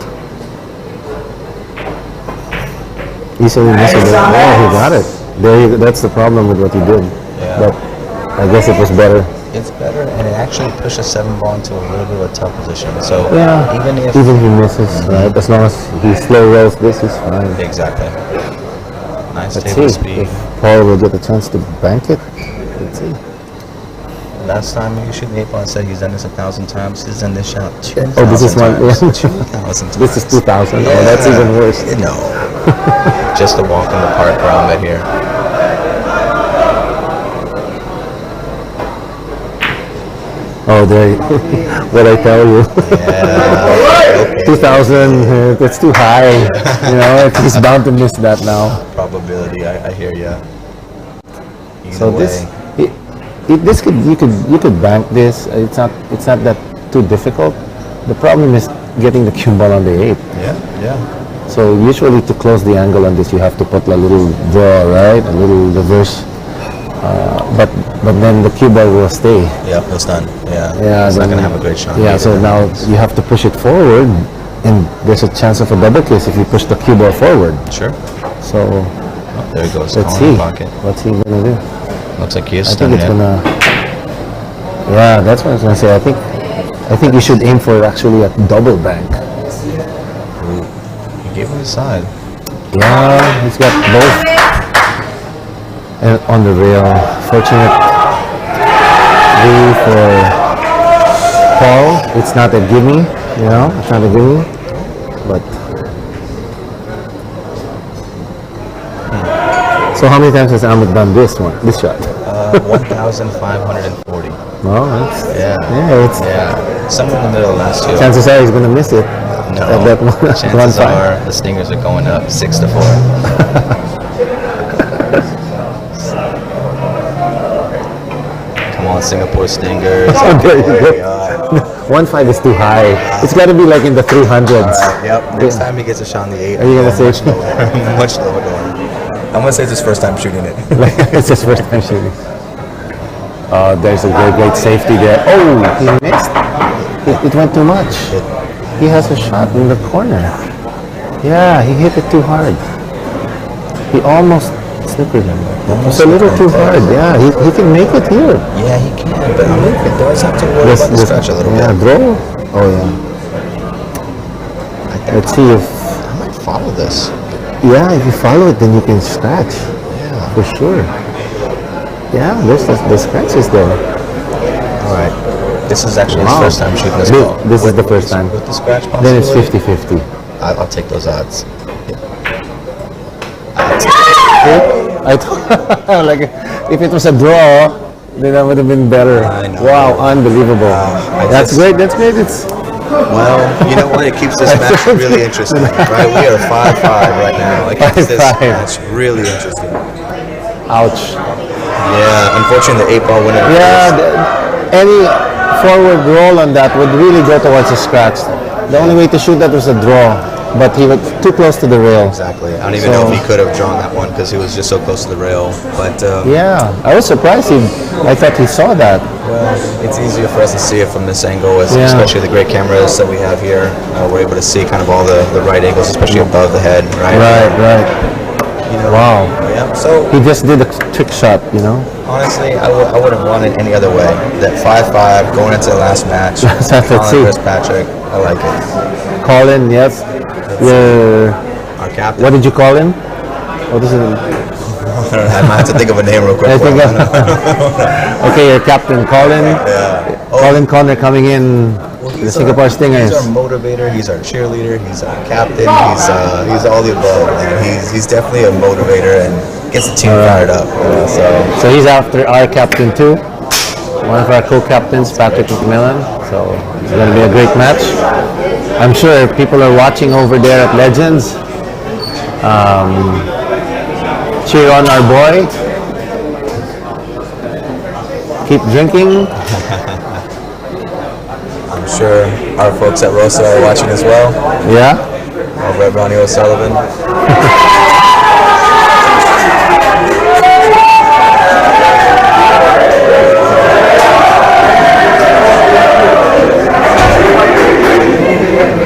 easily missable. Oh, he got it. That's the problem with what he did. Yeah. But I guess it was better. It's better, and it actually pushed a 7-ball into a little bit of a tough position. So Yeah. even he misses, right? As long as he slow rolls this, is fine. exactly. Nice Let's table see speed. if Paul will get a chance to bank it. Let's see. Last time you shoot the 8-ball, I said he's done this 1,000 times. He's done this shot 2,000 Oh, this is one. times. Yeah. 2,000 times. This is 2,000. Oh, that's even worse. No. Just a walk in the park around it here. Oh, there. What I tell you. Yeah. Okay. 2,000. That's too high. You know, he's bound to miss that now. Probability. I hear ya. So this you could bank this. It's not that too difficult. The problem is getting the cue ball on the 8. Yeah. So usually to close the angle on this, you have to put a little draw, right? A little reverse. But then the cue ball will stay. Yeah, it's done. Yeah. It's then- not gonna have a great shot. Yeah. So now you have to push it forward, and there's a chance of a double kiss if you push the cue ball forward. Sure. So Oh, there he goes. let's Calling see. Pocket. What's he gonna do? Looks like he is I think stunning it's it. gonna. Yeah, that's what I was gonna say. I think you should aim for actually a double bank. He gave him the side. Yeah, he's got both. And on the rail, fortunately for Paul, it's not a gimme. You know, it's not a gimme. But so how many times has Ahmed done this shot? 1,540. No, it's it's Yeah. Somewhere in the middle of the last two. chances are he's gonna miss it. No. At that one, Chances are the Stingers are going up 6-4. Come on, Singapore Stingers. Oh, there you go. we are. 1.5 is too high. It's got to be like in the 300s. Yep. Next time he gets a shot on the 8, Are you gonna say much lower? Much lower going. I'm gonna say it's his first time shooting it. It's his first time shooting. There's a great safety there. Oh, he missed. It went too much. He has a shot in the corner. Yeah, he hit it too hard. He almost snookered him. It's a little too hard. Yeah, he can make it here. Yeah, he can, but I mean, it does have to worry about the stretch a little Yeah, bit. draw. Oh yeah. Let's see if I might follow this. if you follow it, then you can scratch Yeah. for sure. Yeah, there's the scratches there. All right. This is actually Wow. his first time shooting this This- ball. this is the first time. With the scratch Then it's possibility. 50-50. I'll take those odds. I thought, like, if it was a draw, then that would have been better. I know. Wow, unbelievable. I That's just- great. That's great. It's Well, you know what? It keeps this match really interesting, right? We are 5-5 right now. It keeps this 5-5. match really interesting. ouch. Yeah, unfortunately, the 8-ball went in. Yeah, any forward roll on that would really go towards a scratch. The only way to shoot that was a draw, but he was too close to the rail. Exactly. I don't even know if he could have drawn that one because he was just so close to the rail. But Yeah, I was surprised. I thought he saw that. well, it's easier for us to see it from this angle, Yeah. especially the great cameras that we have here. We're able to see kind of all the right angles, especially above the head, right? Right. You know, Wow. Yeah. So He just did a trick shot, you know. honestly, I would have won it any other way. That 5-5 going into the last match. Let's Colin see. versus Patrick. I like it. Colin, yes. Yeah. Our captain. What did you call him? What is it? I might have to think of a name real quick. I for think him. okay, your captain, Colin. Yeah. Colin Conner coming in. The Singapore Stingers. He's our motivator. He's our cheerleader. He's our captain. He's all the above. Man. He's definitely a motivator and gets the team fired up. You know, So he's after our captain too. One of our co-captains, Patrick McMillan. So it's going to be a great match. I'm sure people are watching over there at Legends. Cheer on our boy. Keep drinking. I'm sure our folks at Rosa are watching as well. Yeah. Over at Ronnie O'Sullivan.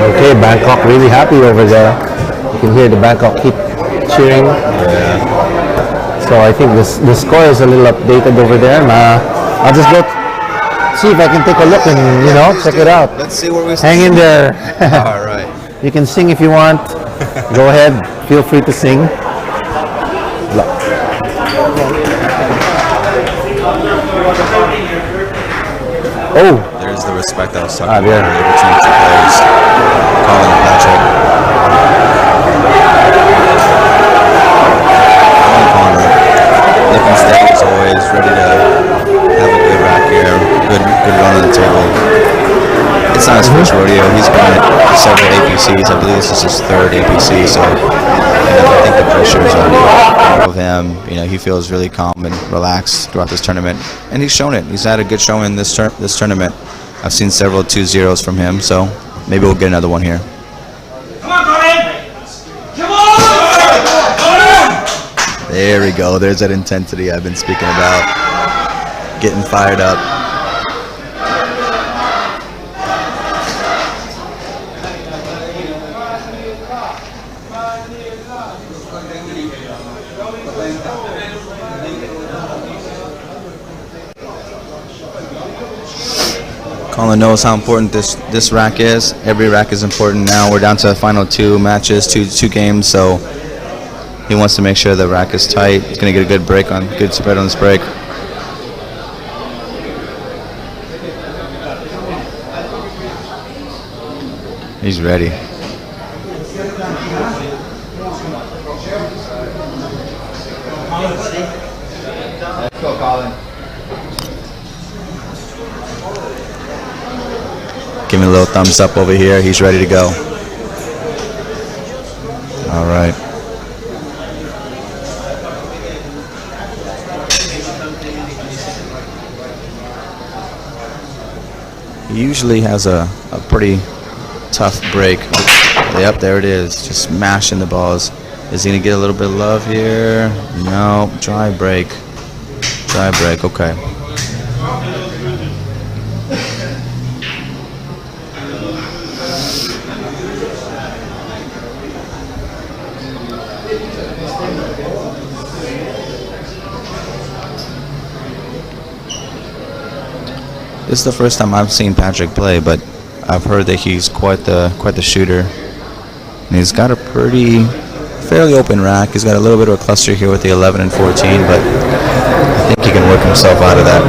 Okay, Bangkok really happy over there. You can hear the Bangkok cheering. So I think the score is a little updated over there. I'll just go see if I can take a look and check it out. Let's see where we Hang in there. All right. You can sing if you want. Go ahead. Feel free to sing. Oh. There's the respect I was talking there. about earlier between the two players. Colin and Patrick. Colin looking steady as always, ready to have a good rack here, good run on the table. It's not his first rodeo. He's been at several APCs. I believe this is his third APC, so I think the pressure is on top of him. He feels really calm and relaxed throughout this tournament, and he's shown it. He's had a good showing in this tournament. I've seen several 2-0s from him, so maybe we'll get another one here. Come on, Colin! Come on! There we go. There's that intensity I've been speaking about. Getting fired up. Colin knows how important this rack is. Every rack is important now. We're down to the final 2 matches, two games, so he wants to make sure the rack is tight. He's going to get a good spread on this break. He's ready. Let's go, Colin. Give me a little thumbs up over here. He's ready to go. All right. He usually has a pretty tough break. Yep, there it is. Just smashing the balls. Is he going to get a little bit of love here? No. Dry break. Dry break. Okay. This is the first time I've seen Patrick play, but I've heard that he's quite the shooter. And he's got a fairly open rack. He's got a little bit of a cluster here with the 11 and 14, but I think he can work himself out of that.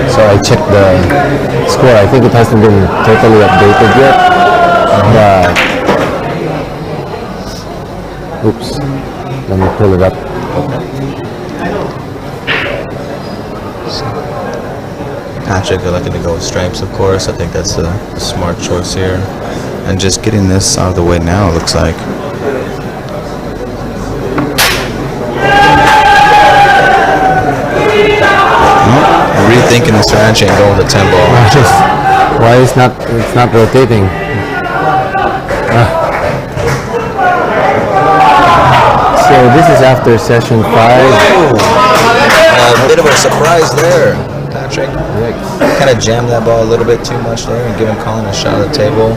So I checked the score. I think it hasn't been totally updated yet. Oops. Let me pull it up. Patrick elected to go with stripes, of course. I think that's a smart choice here. And just getting this out of the way now, it looks like. Rethinking the strategy and going with the 10 ball. Why it's not rotating? So this is after session 5. A bit of a surprise there. Patrick kind of jammed that ball a little bit too much there and giving Colin a shot at the table.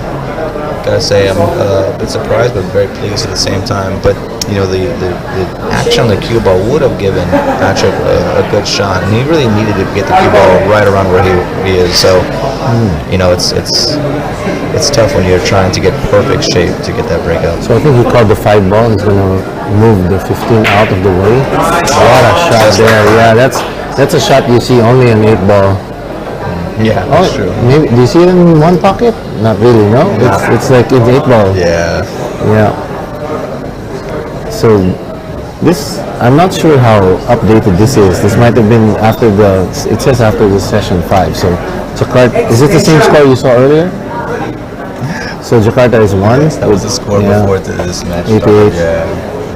Gotta say I'm a bit surprised but very pleased at the same time. But the action on the cue ball would have given Patrick a good shot, and he really needed to get the cue ball right around where he is. So it's tough when you're trying to get perfect shape to get that breakout. So I think he called the 5 ball. He's gonna move the 15 out of the way. What a shot there! Yeah, that's a shot you see only in 8 ball. Yeah, that's true. Maybe, do you see it in one pocket? Not really, no? It's like in 8 ball. Yeah. Yeah. So this, I'm not sure how updated this is. This might have been after it says after the session 5. So Jakarta, is it the same score you saw earlier? So Jakarta is 1. Yes, that was the score before this match 88. started.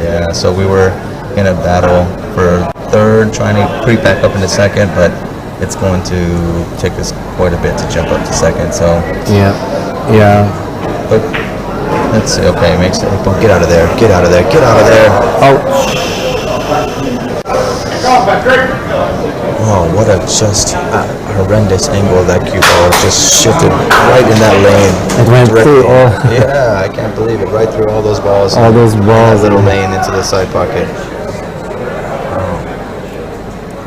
Yeah. So we were in a battle for third, trying to creep back up into second, but it's going to take us quite a bit to jump up to second. So yeah. But let's see. Okay, get out of there. Get out of there. Oh. Oh, what a just horrendous angle that cue ball just shifted right in that lane. It went through all, Yeah, I can't believe it. Right through all those balls. all those in balls. that little lane into the side pocket.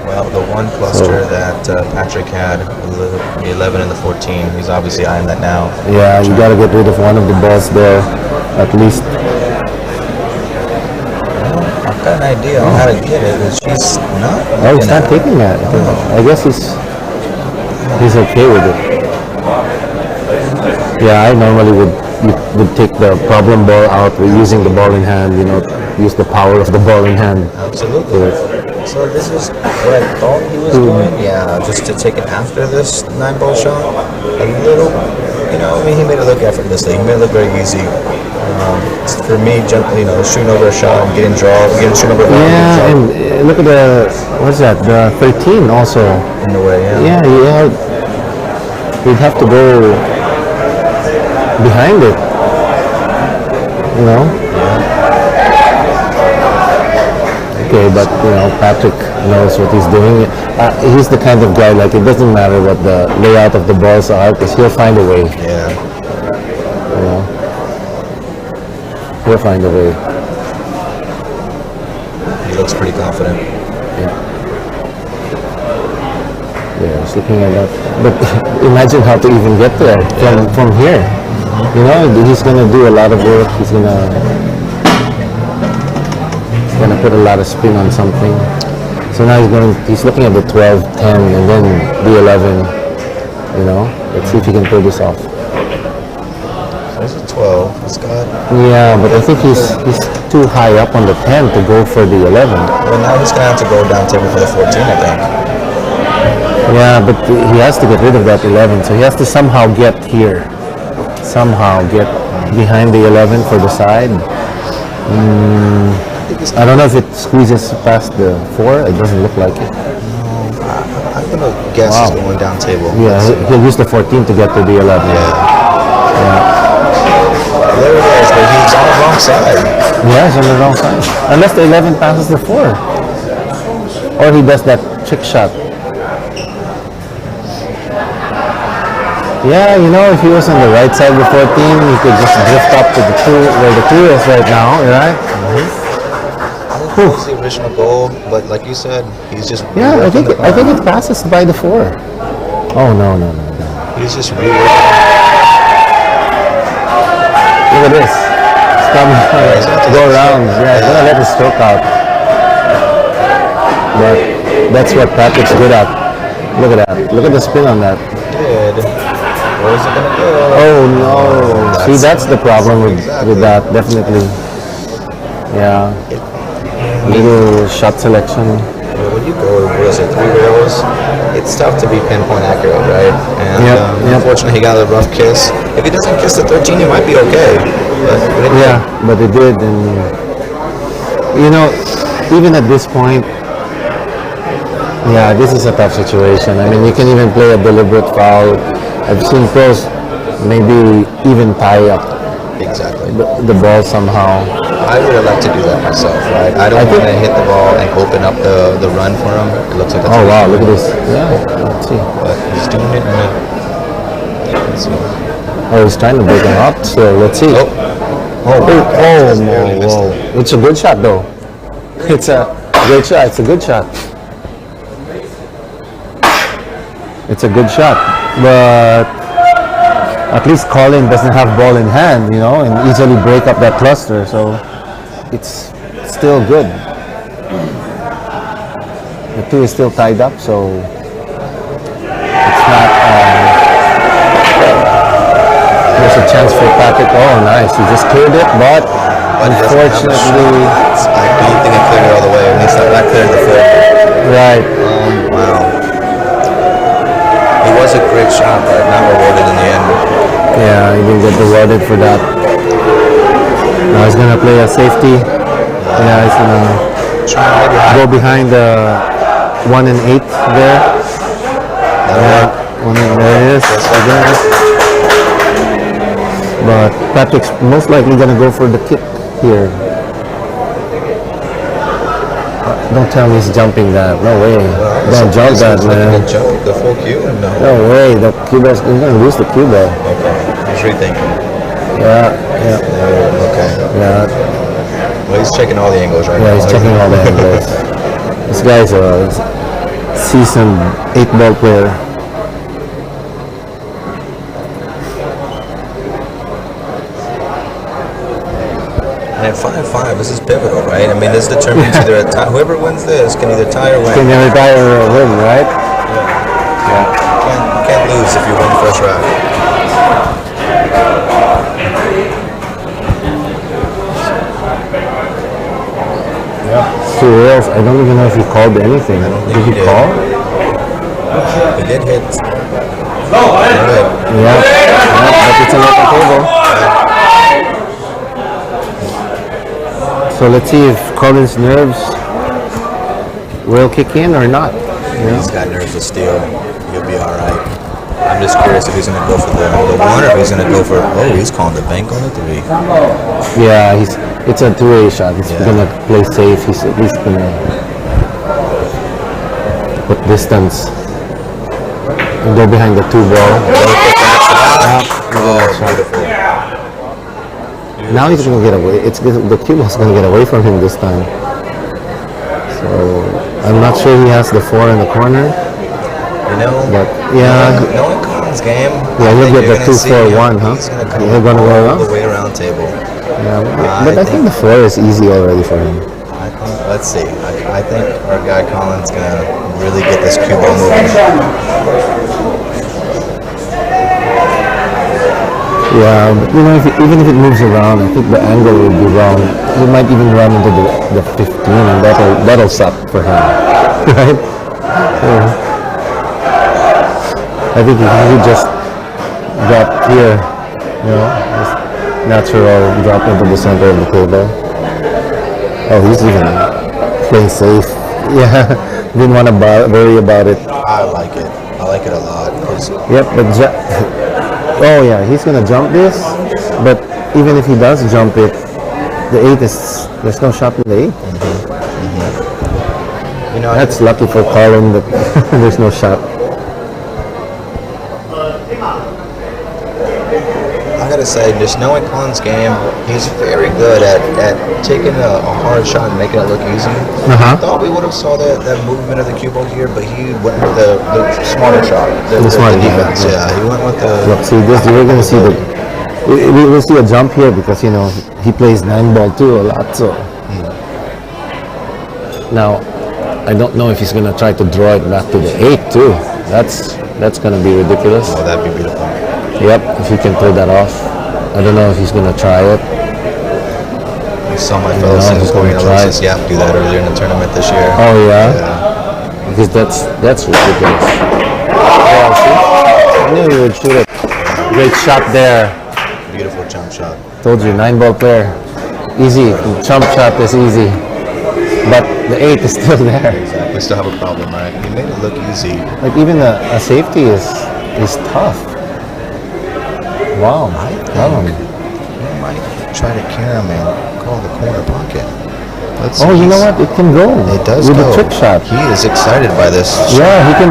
Well, the one cluster that Patrick had, the 11 and the 14, he's obviously eyeing that now. Yeah, you got to get rid of one of the balls there, at least. I've got an idea on how to get it, but she's not. Oh, he's not taking that. I guess he's okay with it. Yeah, I normally would take the problem ball out with using the ball in hand. You know, use the power of the ball in hand. Absolutely. So this is what I thought he was doing. Yeah, just to take it after this 9-ball shot. A little, you know, I mean, he made it look effortlessly. He made it look very easy. For me, shooting over a shot and getting shooting over a ball. Yeah, and look at what's that? The 13 also. In a way, yeah. Yeah, we'd have to go behind it. You know? Okay, but Patrick knows what he's doing. He's the kind of guy, like, it doesn't matter what the layout of the balls are, because he'll find a way. Yeah. He'll find a way. He looks pretty confident. Yeah, just looking at that. But imagine how to even get there from here. He's gonna do a lot of work. He's gonna put a lot of spin on something. So now he's looking at the 12, 10, and then the 11. Let's see if he can pull this off. There's a 12. He's got. Yeah, but I think he's too high up on the 10 to go for the 11. Well, now he's gonna have to go down table for the 14, I think. Yeah, but he has to get rid of that 11, so he has to somehow get here. Somehow get behind the 11 for the side. I don't know if it squeezes past the 4. It doesn't look like it. I'm gonna guess he's going down table. Yeah, he'll use the 14 to get to the 11. Yeah. There it is, but he's on the wrong side. Yeah, he's on the wrong side. Unless the 11 passes the 4. Or he does that trick shot. Yeah, if he was on the right side of the 14, he could just drift up to the 2, where the 2 is right now, right? That was the original goal, but like you said, he's just Yeah, I think it passes by the 4. Oh, no. he's just reworking. Look at this. It's coming. Go around. Yeah, it's gonna let it stroke out. But that's what Patrick's good at. Look at that. Look at the spin on that. Where is it gonna go? Oh no. See, that's the problem with that, definitely. Yeah. Little shot selection. When you go, what is it, 3 rails, it's tough to be pinpoint accurate, right? And unfortunately, he got a rough kiss. If he doesn't kiss the 13, he might be okay. But it did. And, even at this point, yeah, this is a tough situation. I mean, you can even play a deliberate foul. I've seen pros maybe even tie up Exactly. the ball somehow. I would have liked to do that myself, right? I don't want to hit the ball and open up the run for him. It looks like that's Oh wow, look at this. Yeah, let's see. But he's doing it in a... Let's see. Oh, he's trying to break him up, so let's see. Whoa. It's a good shot though. It's a great shot. It's a good shot. It's a good shot. But at least Colin doesn't have ball in hand, and easily break up that cluster, so it's still good. The 2 is still tied up, so it's not. There's a chance for Patrick. Oh, nice! He just cleared it, but unfortunately, I don't think it cleared it all the way. At least not cleared the full. right. Wow. It was a great shot, but not rewarded in the end. Yeah, he didn't get rewarded for that. Now he's gonna play a safety. Yeah, he's gonna go behind the 1 and 8 there. Yeah, there it is. But Patrick's most likely gonna go for the kick here. Don't tell me he's jumping that. No way. Don't jump that, man. Jump the full cue? No. No way. The cue ball, he's gonna lose the cue ball. Okay. He's rethinking. Yeah, yeah, Okay. yeah. Well, he's checking all the angles right now. Yeah, he's checking all the angles. This guy's a seasoned 8-ball player. And at 5-5, this is pivotal, right? I mean, this determines either a tie. Whoever wins this can either tie or win. Can you retire or win, right? You can't lose if you win the first round. Yeah. 2 rails. I don't even know if he called anything. Did he call? He did hit. Yeah. But it's an open table. So let's see if Colin's nerves will kick in or not. He's got nerves of steel. He'll be all right. I'm just curious if he's going to go for the one or if he's going to go for. Oh, he's calling the bank on the 3. Yeah, it's a 2-way shot. He's gonna play safe. He's at least gonna put distance and go behind the 2 ball. Oh, beautiful. Now he's gonna get away. The cue ball's gonna get away from him this time. So I'm not sure he has the 4 in the corner. You know, But yeah, knowing Colin's game, yeah, he'll get the 2-4-1, huh? He's going to come He'll gonna go all around. the way around table. Yeah, but I think the 4 is easy already for him. I think, let's see. I think our guy Colin's going to really get this cue ball moving. Yeah, but you know, even if it moves around, I think the angle would be wrong. He might even run into the 15, and that'll suck for him, right? Yeah. I think if he just drop here, you know, just natural drop into the center of the table. Oh, he's even playing safe. Yeah, didn't want to worry about it. I like it. I like it a lot. Yep, but oh yeah, he's gonna jump this. But even if he does jump it, the 8 is there's no shot in the 8. You know, That's lucky for Colin that there's no shot. I gotta say, just knowing Colin's game, he's very good at taking a hard shot and making it look easy. I thought we would have saw that movement of the cue ball here, but he went with the smarter shot, the smarter defense. shot, Yeah, he went with the. Look, see this. We're gonna see we will see a jump here because you know he plays 9-ball too a lot. So now I don't know if he's gonna try to draw it back to the 8 too. That's gonna be ridiculous. Oh, that'd be beautiful. Yep, if he can pull that off. I don't know if he's gonna try it. I saw my fellow Singaporean Alexis Yap do that earlier in the tournament this year. Oh yeah, Yeah. because that's ridiculous. Yeah, see? I knew he would shoot it. Great shot there. Beautiful jump shot. Told you, 9-ball player. Easy. Jump shot is easy. But the 8 is still there. We still have a problem, right? He made it look easy. Like even a safety is tough. Wow. He might try to carry him and call the corner pocket. Let's Oh, see. you know what? It can go. It does with go. the trick shot. He is excited by this. Yeah, he can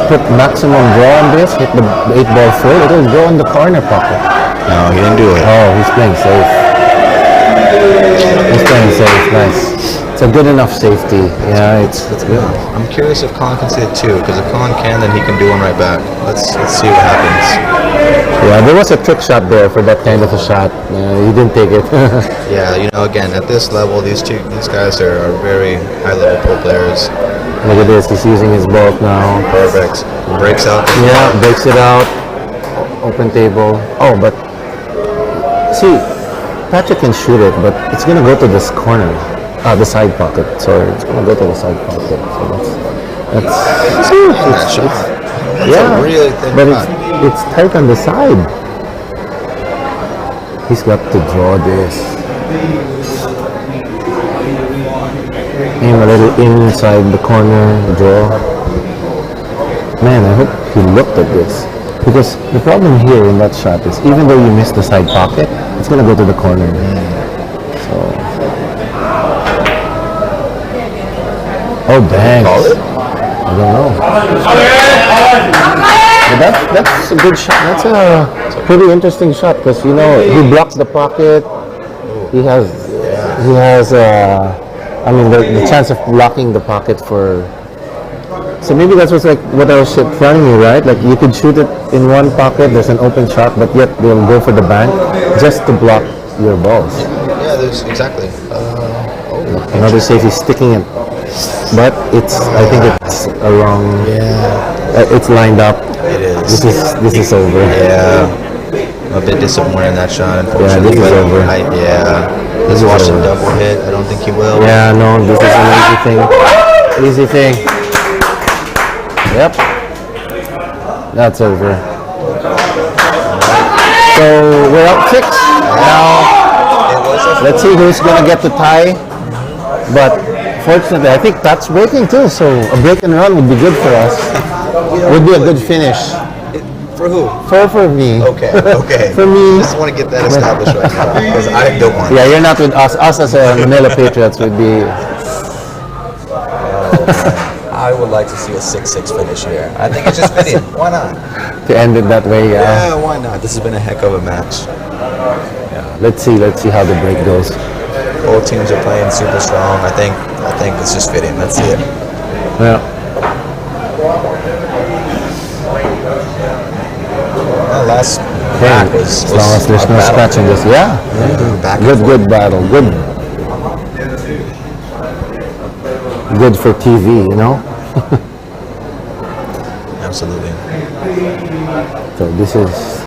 put maximum draw on this, hit the 8-ball full. It'll go in the corner pocket. No, he didn't do it. Oh, he's playing safe. He's playing safe. Nice. It's a good enough safety. Yeah, it's good. I'm curious if Colin can see it too, because if Colin can, then he can do one right back. Let's see what happens. Yeah, there was a trick shot there for that kind of a shot. He didn't take it. Yeah, you know, again, at this level, these guys are very high-level pro players. Look at this. He's using his bulk now. Perfect. Breaks out. Yeah, breaks it out. Open table. Oh, but see, Patrick can shoot it, but it's gonna go to this corner. The side pocket. Sorry, it's gonna go to the side pocket. So that's That shot. That's yeah, a really thin but shot. it's tight on the side. He's got to draw this. Aim a little inside the corner, draw. Man, I hope he looked at this. Because the problem here in that shot is even though you miss the side pocket, it's gonna go to the corner. So Oh, dang. Call it? I don't know. But that's a good shot. That's a pretty interesting shot because you know he blocks the pocket. He has I mean the chance of blocking the pocket for. So maybe that's what's like what I was telling you, right? Like you could shoot it in one pocket. There's an open shot, but yet they'll go for the bank just to block your balls. Yeah, there's exactly. Another safety sticking it, but I think it's a wrong. Yeah, It's lined up. it is. This is over. Yeah, I'm a bit disappointed in that shot, unfortunately. this is but over. Let's is watch him over. double hit. I don't think he will. Yeah, no, this is an easy thing. Easy thing. Yep. That's over. So we're up 6. Now It was a let's see who's gonna get the tie. But fortunately, I think that's breaking too. So a break and run would be good for us. Would be a good finish. for who? For me. Okay, okay. For me. Just want to get that established right now because I don't want. Yeah, you're not with us. Us as a Manila Patriots would be. I would like to see a 6-6 finish here. I think it's just fitting. Why not? To end it that way, yeah. Yeah, why not? This has been a heck of a match. Let's see how the break goes. Both teams are playing super strong. I think it's just fitting. Let's see it. Yeah. Well, last Hey, back was as long as there's a no battle. scratching this, yeah. Back and Good battle. Good for TV, you know. Absolutely. So this is.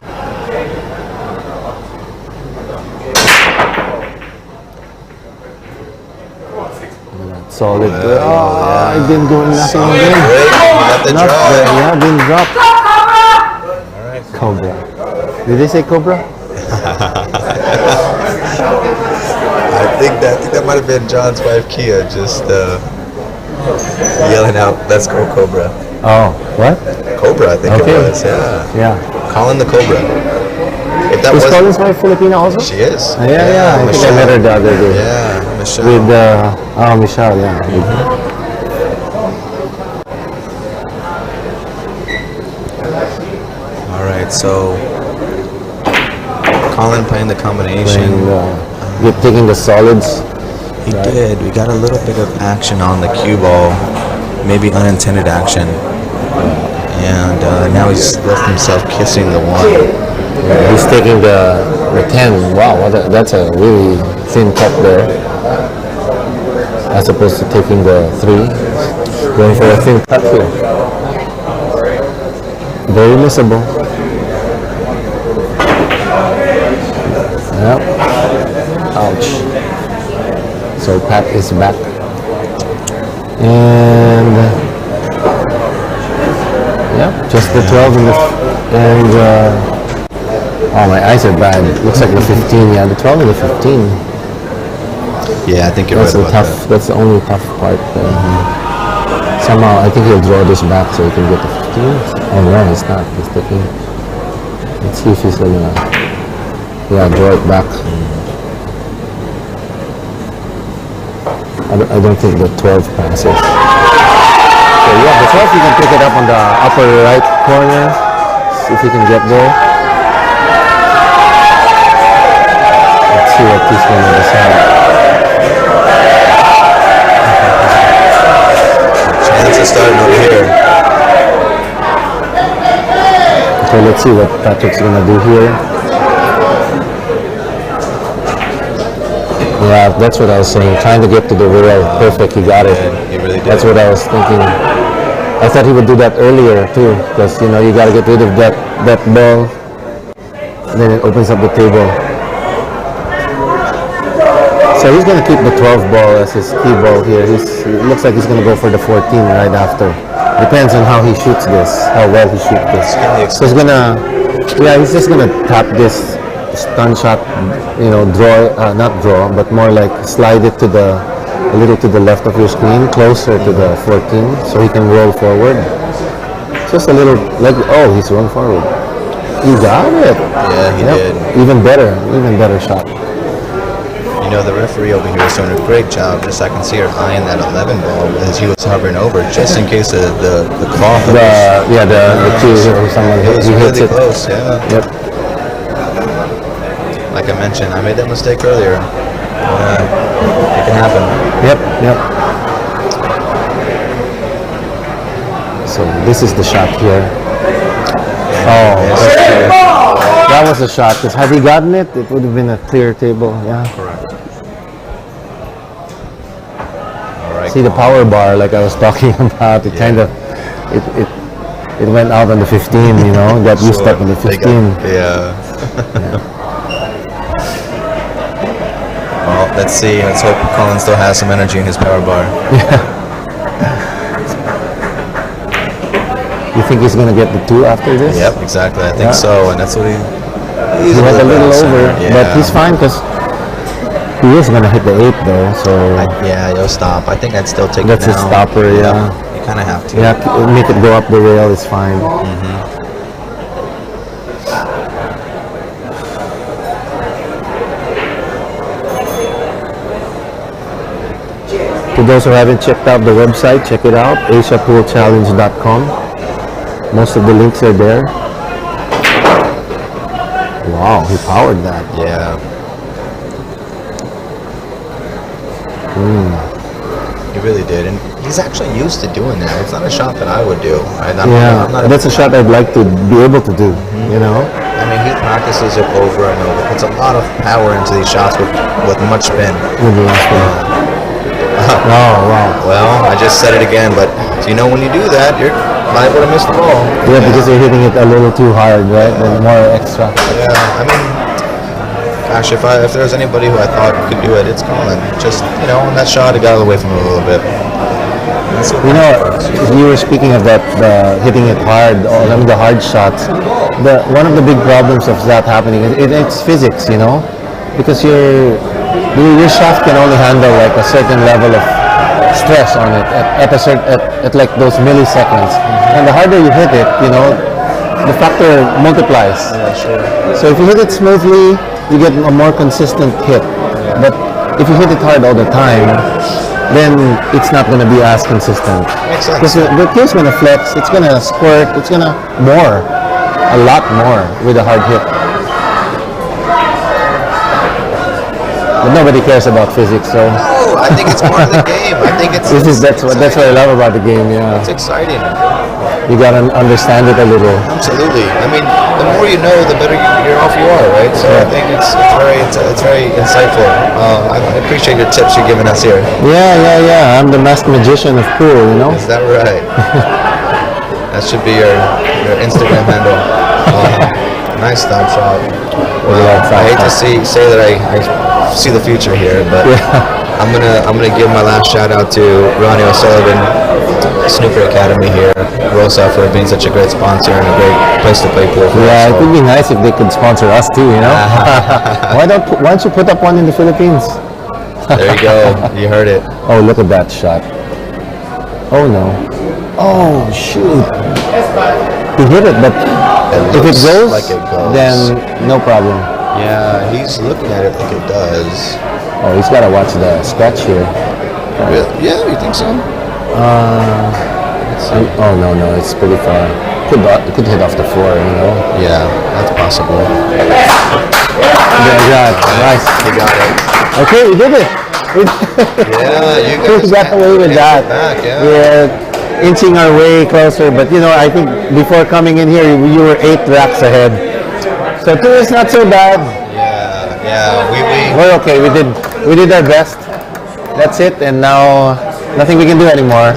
Solid. I didn't do nothing Great. again. You got the Not draw. there. Yeah, didn't drop. All right. Cobra. Did they say Cobra? I think that might have been John's wife Kia just yelling out, "Let's go Cobra." Oh, what? Cobra, I think Okay. it was. Yeah. Yeah. Calling the Cobra. If that Is was, Colin's wife Filipino also? she is. Yeah. I think I met her the other day. Yeah, Michelle. With Michelle, yeah. All right, so Colin playing the combination. And taking the solids. He did. We got a little bit of action on the cue ball, maybe unintended action, and now he's left himself kissing the one. Yeah, he's taking the 10. Wow, that's a really thin cut there. As opposed to taking the 3. Going for a thin cut here. Very missable. Yep. Ouch. So Pat is back. And yeah, just the 12 and oh, my eyes are bad. Looks like the 15. Yeah, the 12 and the 15. Yeah, I think you're That's right the about tough. That's the only tough part. Somehow, I think he'll draw this back so he can get the 15. Oh no, he's not. He's taking. Let's see if he's gonna. Yeah, draw it back. I don't think the 12 passes. So yeah, the 12 you can pick it up on the upper right corner. See if he can get there. Let's see what he's gonna decide. Chance is starting over here. Okay, let's see what Patrick's gonna do here. Yeah, that's what I was saying. Trying to get to the rail. Perfect, he got it. He really did. That's what I was thinking. I thought he would do that earlier too, because you know you gotta get rid of that ball. Then it opens up the table. So he's gonna keep the 12 ball as his key ball here. It looks like he's gonna go for the 14 right after. Depends on how he shoots this, how well he shoots this. So he's gonna, he's just gonna tap this stun shot, not draw, but more like slide it a little to the left of your screen, closer to the 14, so he can roll forward. Just a little, he's rolling forward. You got it. Yeah, he did. Even better shot. You know, the referee over here is doing a great job. Just I can see her eyeing that 11 ball as he was hovering over, just in case the cloth. The cue or someone It was he hits really it. close. Yeah. Yep. Like I mentioned, I made that mistake earlier. It can happen. Yep. So this is the shot here. Oh, that was a shot. Because had he gotten it, it would have been a clear table. Yeah. Correct. All right. See the power bar, like I was talking about. It kind of, it went out on the 15. You know, got used up on the 15. Yeah. Well, let's see. Let's hope Colin still has some energy in his power bar. You think he's gonna get the 2 after this? Yep, exactly. I think so, and that's what he's He went a little over, Yeah. but he's fine because he is gonna hit the 8 though. So Yeah, you'll stop. I think I'd still take that's it his down. stopper. Yeah. You kind of have to. Yeah, make it go up the rail. It's fine. To those who haven't checked out the website, check it out, asiapoolchallenge.com. Most of the links are there. Wow, he powered that. Yeah. He really did, and he's actually used to doing that. It's not a shot that I would do. Right? I'm not That's a shot I'd like to be able to do, you know? I mean, he practices it over and over. Puts a lot of power into these shots with much spin. With the last one. Oh, wow. Well, I just said it again, but you know when you do that, you're liable to miss the ball. Yeah, because you're hitting it a little too hard, right? And more extra. Yeah, I mean, gosh, if there's anybody who I thought could do it, it's Colin. Just, on that shot, it got away from him a little bit. You know, you were speaking of that, hitting it hard, the hard shots. One of the big problems of that happening, it's physics, because your shaft can only handle like a certain level of stress on it at like those milliseconds. And the harder you hit it, the factor multiplies. Yeah, sure. So if you hit it smoothly, you get a more consistent hit. But if you hit it hard all the time, then it's not going to be as consistent. Makes sense. Because the cue's going to flex, it's going to squirt, it's going to a lot more with a hard hit. But nobody cares about physics, so No, I think it's part of the game. I think it's that's what I love about the game. Yeah, it's exciting. you gotta understand it a little. Absolutely. I mean, the more you know, the better you're off you are, right? So I think it's very insightful. I appreciate your tips you're giving us here. Yeah. I'm the masked magician of pool, Is that right? That should be your Instagram handle. Nice stop shot. I hate to say that I see the future here, but I'm gonna give my last shout out to Ronnie O'Sullivan, Snooker Academy here, Rosa, for being such a great sponsor and a great place to play pool. Yeah, it would be nice if they could sponsor us too, Why don't you put up one in the Philippines? There you go. You heard it. Oh, look at that shot. Oh no. Oh shoot. He hit it, but if it looks goes, like it goes. then no problem. Yeah, he's looking at it like it does. Oh, he's got to watch the scratch here. Really? Yeah, you think so? Oh no, it's pretty far. Could hit off the floor, Yeah, that's possible. Yeah, nice. You got it. Okay, we did it. Yeah, you guys We got away with that. Back, yeah. We're inching our way closer, but I think before coming in here, you were 8 racks ahead. So 2 is not so bad. Yeah. We're okay. We did our best. That's it, and now nothing we can do anymore.